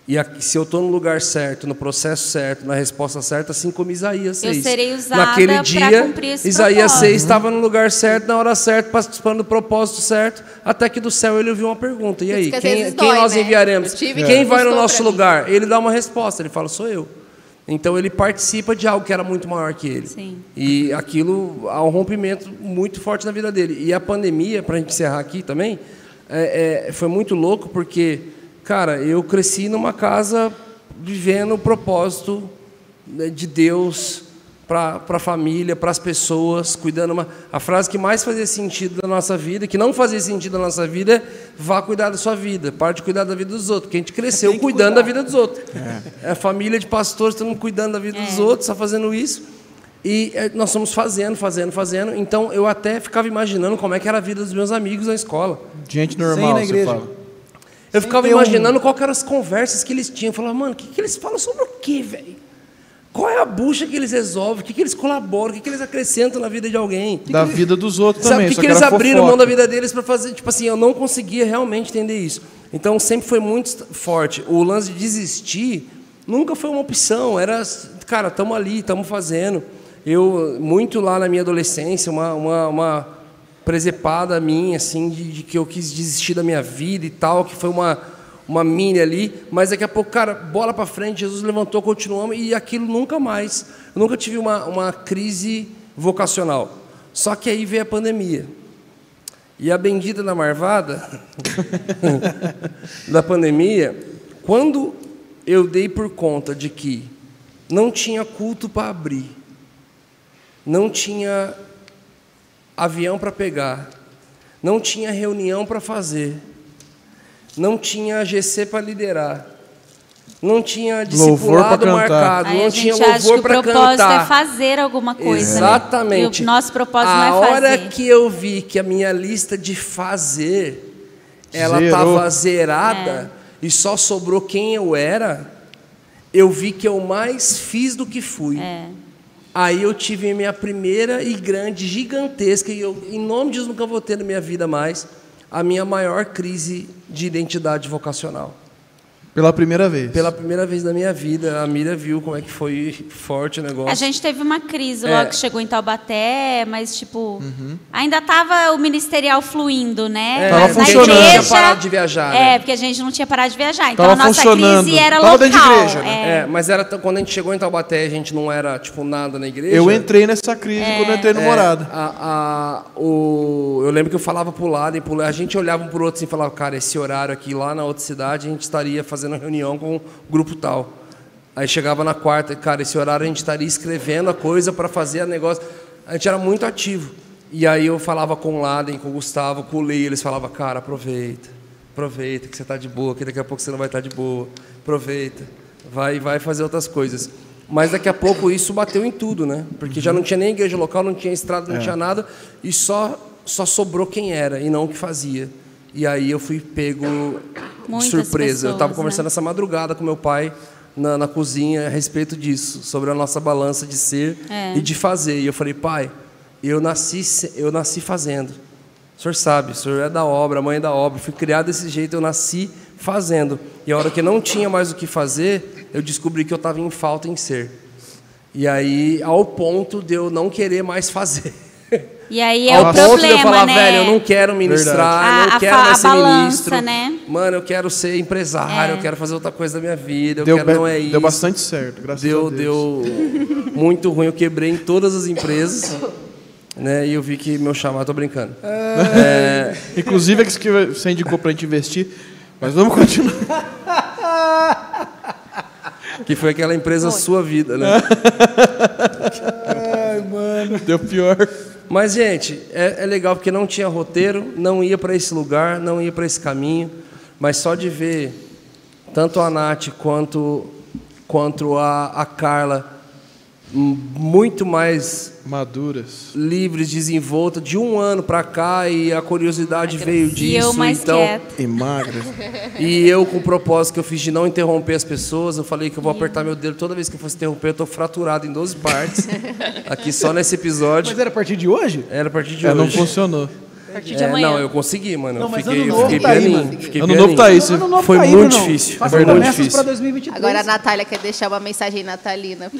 E se eu estou no lugar certo, no processo certo, na resposta certa, assim como Isaías 6. Eu serei usada Naquele pra dia, cumprir esse Isaías propósito. 6 estava no lugar certo, na hora certa, participando do propósito certo, até que do céu ele ouviu uma pergunta. E aí, que às quem vezes dói, nós né? enviaremos? Eu tive Quem que vai no custou nosso pra mim. lugar? Ele dá uma resposta, ele fala, sou eu. Então ele participa de algo que era muito maior que ele. Sim. E aquilo há um rompimento muito forte na vida dele. E a pandemia, para a gente encerrar aqui também, foi muito louco porque, cara, eu cresci numa casa vivendo o propósito, né, de Deus para a família, para as pessoas, cuidando. A frase que mais fazia sentido da nossa vida, que não fazia sentido da nossa vida, é vá cuidar da sua vida, pare de cuidar da vida dos outros, porque a gente cresceu cuidando da vida dos outros. É a família de pastores, todo mundo cuidando da vida dos outros, só fazendo isso. E nós fomos fazendo. Então, eu até ficava imaginando como é que era a vida dos meus amigos na escola. Gente normal, na igreja. você fala. Eu ficava imaginando qual que eram as conversas que eles tinham. Eu falava, mano, o que eles falam sobre o quê, velho? Qual é a bucha que eles resolvem? O que eles colaboram? O que eles acrescentam na vida de alguém? Da vida dos outros Sabe, também. o que eles abriram mão da vida deles para fazer? Tipo assim, eu não conseguia realmente entender isso. Então, sempre foi muito forte. O lance de desistir nunca foi uma opção. Era, cara, estamos ali, estamos fazendo. Eu, muito lá na minha adolescência, uma presepada minha, assim, de que eu quis desistir da minha vida e tal, que foi uma mini ali, mas daqui a pouco, cara, bola para frente, Jesus levantou, continuamos, e aquilo nunca mais. Eu nunca tive uma crise vocacional. Só que aí veio a pandemia. E a bendita da marvada da pandemia, quando eu dei por conta de que não tinha culto para abrir, não tinha avião para pegar, não tinha reunião para fazer, não tinha GC para liderar, não tinha discipulado marcado, aí não tinha louvor para cantar. A gente acha que o propósito é fazer alguma coisa. Exatamente. Né? E o nosso propósito não é fazer. A hora que eu vi que a minha lista de fazer, ela estava zerada e só sobrou quem eu era, eu vi que eu mais fiz do que fui. Aí eu tive a minha primeira e grande, gigantesca, e eu, em nome de Jesus, nunca vou ter na minha vida mais, a minha maior crise de identidade vocacional. Pela primeira vez. Pela primeira vez na minha vida, a Miriam viu como é que foi forte o negócio. A gente teve uma crise logo que chegou em Taubaté, mas, tipo, ainda estava o ministerial fluindo, né? Tava Mas funcionando. na igreja, não tinha parado de viajar, né? porque a gente não tinha parado de viajar. Então, Tava a nossa funcionando. crise era Tava local. dentro de igreja, né? Mas era quando a gente chegou em Taubaté, a gente não era, tipo, nada na igreja. Eu entrei nessa crise quando eu entrei no Morada. Eu lembro que eu falava pro lado e pro lado, a gente olhava um pro outro assim, e falava, cara, esse horário aqui lá na outra cidade, a gente estaria fazendo reunião com o grupo tal. Aí chegava na quarta, cara, esse horário a gente estaria escrevendo a coisa para fazer a negócio. A gente era muito ativo. E aí eu falava com o Laden, com o Gustavo, com o Lei, eles falavam, cara, aproveita que você está de boa, que daqui a pouco você não vai estar de boa. Aproveita, vai fazer outras coisas. Mas daqui a pouco isso bateu em tudo, né? Porque já não tinha nem igreja local, não tinha estrada, não tinha nada, e só sobrou quem era e não o que fazia. E aí eu fui pego de surpresa. Eu estava conversando essa madrugada com meu pai na cozinha a respeito disso, sobre a nossa balança de ser e de fazer. E eu falei, pai, eu nasci fazendo. O senhor sabe, o senhor é da obra, a mãe é da obra. Fui criado desse jeito, eu nasci fazendo. E a hora que não tinha mais o que fazer, eu descobri que eu estava em falta em ser. E aí, ao ponto de eu não querer mais fazer. E aí é ao o ponto problema, de eu falar, né? velho, eu não quero ministrar, não quero mais ser balança, ministro. Né? Mano, eu quero ser empresário, eu quero fazer outra coisa da minha vida, não é isso. Deu bastante certo, graças a Deus. Deu muito ruim, eu quebrei em todas as empresas, né? E eu vi que meu chamado, tô brincando. Inclusive, que você indicou pra gente investir, mas vamos continuar. Que foi aquela empresa Sua Vida, né? Ai, mano. Deu pior. Mas, gente, é legal porque não tinha roteiro, não ia para esse lugar, não ia para esse caminho, mas só de ver tanto a Nath quanto a Carla muito mais maduras, livres, desenvoltas, de um ano para cá, e a curiosidade veio disso. E eu mais quieta. E magras. E eu, com o propósito que eu fiz de não interromper as pessoas, eu falei que eu vou apertar meu dedo toda vez que eu fosse interromper. Eu estou fraturado em 12 partes, aqui só nesse episódio. Mas era a partir de hoje? Era a partir de hoje. Não funcionou. A partir de amanhã. Não, eu consegui, mano. Não, mas eu ano novo fiquei tá aí, pianinho. mano. Ano novo tá aí. Foi muito difícil. Faça Foi muito promessas difícil. para 2023. Agora a Natália quer deixar uma mensagem natalina.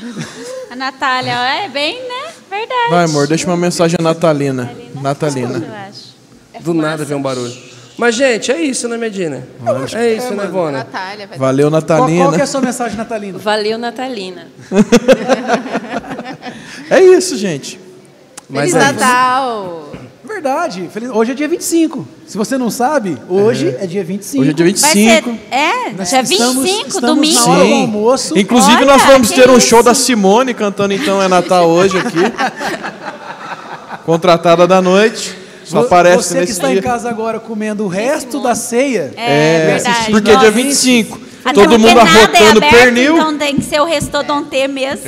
A Natália, é bem, né? Verdade. Vai, amor, deixa uma mensagem natalina. Eu Natalina. acho. Do nada veio um barulho. Mas, gente, é isso, né, Medina? É isso, né, Ivona? Natália, vai Valeu, Natalina. Qual que é a sua mensagem natalina? Valeu, Natalina. É isso, gente. Feliz Natal! verdade. Hoje é dia 25. Se você não sabe, hoje é dia 25. Hoje é dia Vai 25. ser, dia 25, estamos domingo. na hora do almoço. Inclusive, Olha, nós vamos que ter um isso. show da Simone cantando Então é Natal hoje aqui. Contratada da noite. Só aparece Você que nesse está dia. em casa agora comendo o resto da ceia. É verdade. Porque é dia Nós- 25. Até Todo porque mundo nada é arrotando aberto, pernil. Então tem que ser o restodonte mesmo.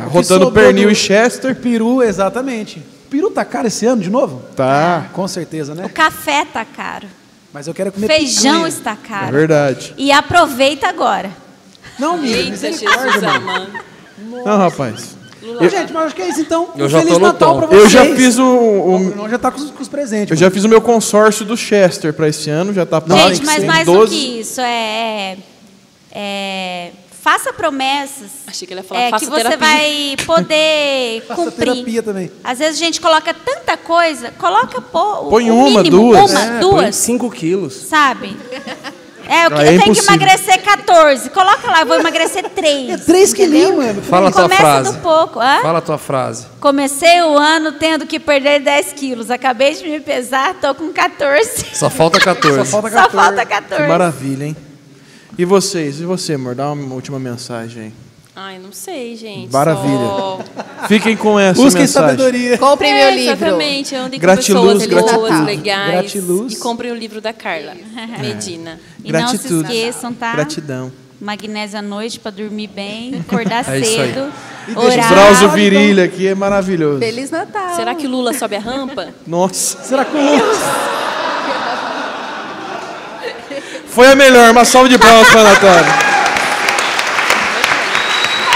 Arrotando sobrou pernil do- e Chester. Peru, exatamente. Peru tá caro esse ano de novo? Tá. Com certeza, né? O café tá caro. Mas eu quero comer Feijão picanha. está É caro. verdade. E aproveita agora. Não, Miriam, Eita, misericórdia, Jesus mano. amado. Não, rapaz. Gente, mas acho que é isso então. Eu Um já tô Feliz no Natal tom. pra vocês. Eu já fiz O Bruno já tá com os presentes. Eu já fiz o meu consórcio do Chester para esse ano, já tá pago. Gente, mas Tem mais do 12. que isso, faça promessas Achei que ele ia falar, faça que você terapia. vai poder Faça cumprir. terapia também. Às vezes a gente coloca tanta coisa, coloca Põe o uma, mínimo, duas. uma, Põe duas, 5 quilos. sabe? Eu é tenho que impossível. emagrecer 14. Coloca lá, eu vou emagrecer 3. É 3 quilinhos, mano. Fala a tua Começa frase. do pouco. Hã? Fala a tua frase. Comecei o ano tendo que perder 10 quilos. Acabei de me pesar, tô com 14. Só falta 14. Só falta Só 14. falta Que 14. maravilha, hein? E vocês? E você, amor? Dá uma última mensagem aí. Ai, não sei, gente. Maravilha. Só... Fiquem com essa Busquem mensagem. sabedoria. Comprem meu livro. Exatamente, andem com Gratiluz, pessoas boas, gratiluz. legais. Gratiluz. E comprem o livro da Carla Medina. E não se Gratitude. esqueçam, tá? Gratidão. Magnésio à noite para dormir bem, acordar É isso aí. cedo, E deixa orar. Drauzio Virilha aqui é maravilhoso. Feliz Natal. Será que Lula sobe a rampa? Nossa. Será que o Lula... Foi a melhor. Uma salva de palmas para a Natália.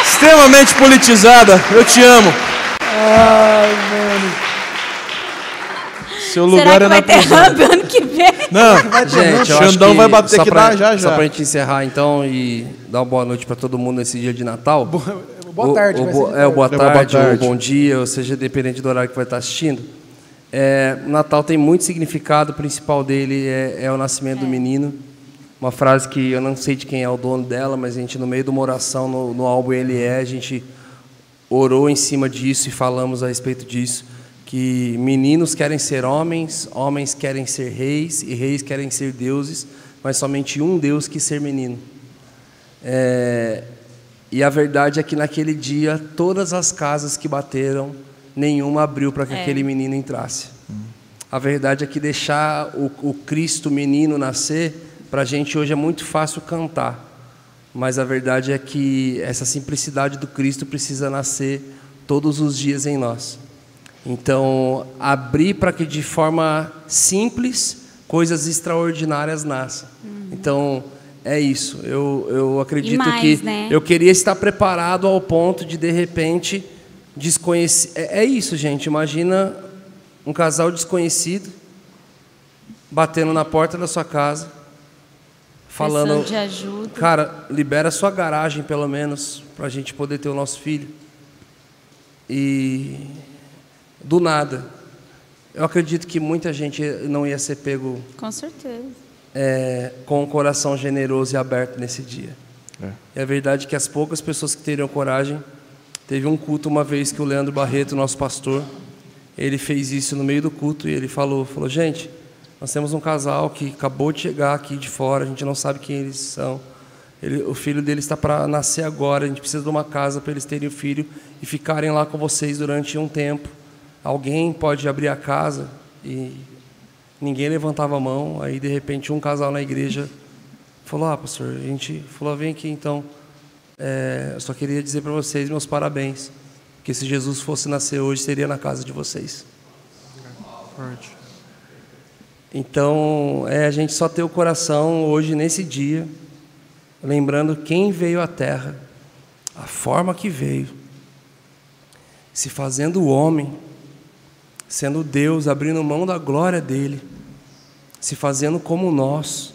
Extremamente politizada. Eu te amo. Ai, mano. Seu Será lugar que é vai na ter prisão. rampa ano que vem? Não. Gente, eu acho Xandão que vai bater só que pra, dá já. Só pra gente encerrar, então, e dar uma boa noite pra todo mundo nesse dia de Natal. Boa tarde, vai ser de o tarde. boa Boa tarde, tarde. o bom dia, ou seja, dependente do horário que vai estar assistindo. O Natal tem muito significado, o principal dele é o nascimento do menino. Uma frase que eu não sei de quem é o dono dela, mas a gente, no meio de uma oração no álbum a gente orou em cima disso e falamos a respeito disso, que meninos querem ser homens, homens querem ser reis e reis querem ser deuses, mas somente um Deus quis ser menino. E a verdade é que naquele dia, todas as casas que bateram, nenhuma abriu para que aquele menino entrasse. A verdade é que deixar o Cristo menino nascer, para a gente hoje é muito fácil cantar. Mas a verdade é que essa simplicidade do Cristo precisa nascer todos os dias em nós. Então, abrir para que de forma simples, coisas extraordinárias nasçam. Então, é isso. Eu acredito E mais, que né? eu queria estar preparado ao ponto de repente, desconhecer... É isso, gente. Imagina um casal desconhecido batendo na porta da sua casa, falando... Precisando de ajuda. Cara, libera a sua garagem, pelo menos, para a gente poder ter o nosso filho. E... do nada. Eu acredito que muita gente não ia ser pego Com certeza. com o coração generoso e aberto nesse dia. É verdade que as poucas pessoas que teriam coragem... Teve um culto uma vez que o Leandro Barreto, nosso pastor, ele fez isso no meio do culto e ele falou, gente, nós temos um casal que acabou de chegar aqui de fora, a gente não sabe quem eles são. O filho dele está para nascer agora, a gente precisa de uma casa para eles terem o filho e ficarem lá com vocês durante um tempo. Alguém pode abrir a casa? E ninguém levantava a mão, aí de repente um casal na igreja falou, pastor, a gente falou, vem aqui então. Eu só queria dizer para vocês meus parabéns, porque se Jesus fosse nascer hoje, seria na casa de vocês. Então, a gente só ter o coração hoje, nesse dia, lembrando quem veio à terra, a forma que veio, se fazendo homem, sendo Deus, abrindo mão da glória dele, se fazendo como nós,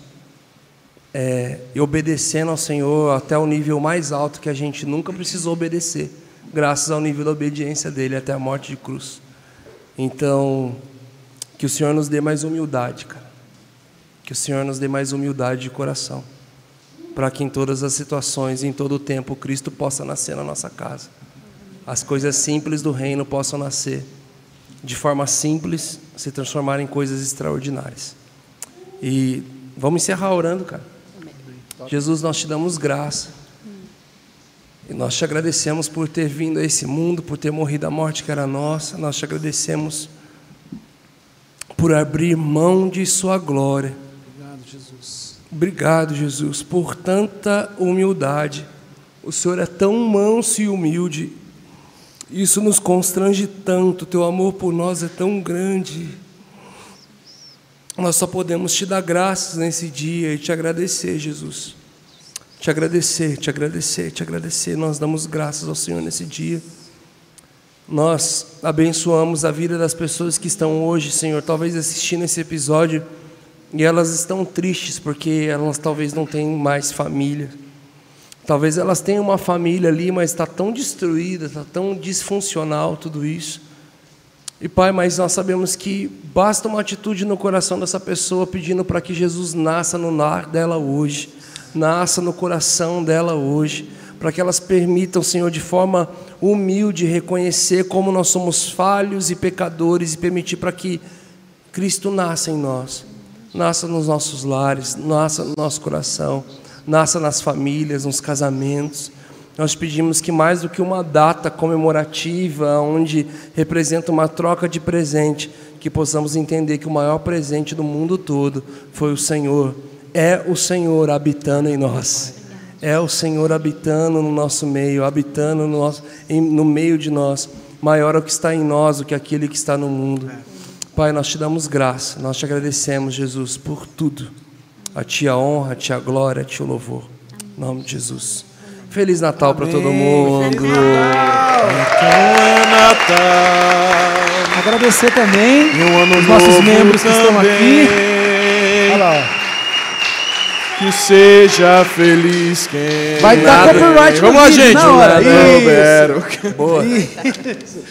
e obedecendo ao Senhor até o nível mais alto que a gente nunca precisou obedecer, graças ao nível da obediência dele até a morte de cruz. Então, que o Senhor nos dê mais humildade, cara. Que o Senhor nos dê mais humildade de coração, para que em todas as situações, em todo o tempo, Cristo possa nascer na nossa casa. As coisas simples do reino possam nascer de forma simples, se transformarem em coisas extraordinárias. E vamos encerrar orando, cara. Jesus, nós te damos graça. E nós te agradecemos por ter vindo a esse mundo, por ter morrido a morte que era nossa. Nós te agradecemos por abrir mão de sua glória. Obrigado, Jesus. Obrigado, Jesus, por tanta humildade. O Senhor é tão manso e humilde. Isso nos constrange tanto. Teu amor por nós é tão grande. Nós só podemos te dar graças nesse dia e te agradecer, Jesus. Te agradecer, te agradecer, te agradecer. Nós damos graças ao Senhor nesse dia. Nós abençoamos a vida das pessoas que estão hoje, Senhor, talvez assistindo esse episódio, e elas estão tristes porque elas talvez não tenham mais família. Talvez elas tenham uma família ali, mas está tão destruída, está tão disfuncional tudo isso. E Pai, mas nós sabemos que basta uma atitude no coração dessa pessoa pedindo para que Jesus nasça no lar dela hoje, nasça no coração dela hoje, para que elas permitam, Senhor, de forma humilde, reconhecer como nós somos falhos e pecadores e permitir para que Cristo nasça em nós, nasça nos nossos lares, nasça no nosso coração, nasça nas famílias, nos casamentos. Nós pedimos que mais do que uma data comemorativa, onde representa uma troca de presente, que possamos entender que o maior presente do mundo todo foi o Senhor. É o Senhor habitando em nós. É o Senhor habitando no nosso meio, habitando no meio de nós. Maior é o que está em nós do que aquele que está no mundo. Pai, nós te damos graça, nós te agradecemos, Jesus, por tudo. A Ti a honra, a Ti a glória, a Ti o louvor. Em nome de Jesus. Feliz Natal para todo mundo. Então é Natal. Agradecer também E um ano os nossos novo membros que estão também. aqui. Olha lá, ó. Que seja feliz quem... Vai dar copyright no Vamos lá, vídeo gente. na hora. Isso. Boa. Isso.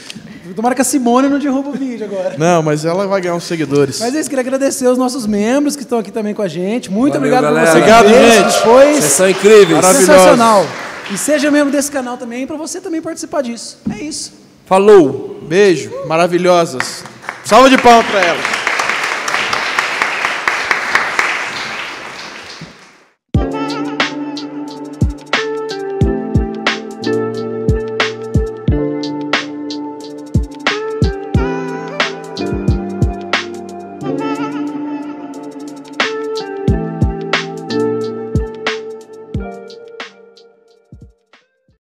Tomara que a Simone não derruba o vídeo agora. Não, mas ela vai ganhar uns seguidores. Mas é isso, queria agradecer os nossos membros que estão aqui também com a gente. Muito Valeu, obrigado galera. por você. Obrigado, ver. gente. Foi Vocês são incríveis. Maravilhoso. sensacional. E seja membro desse canal também, para você também participar disso. É isso. Falou. Beijo. Maravilhosas. Salva de palmas para elas.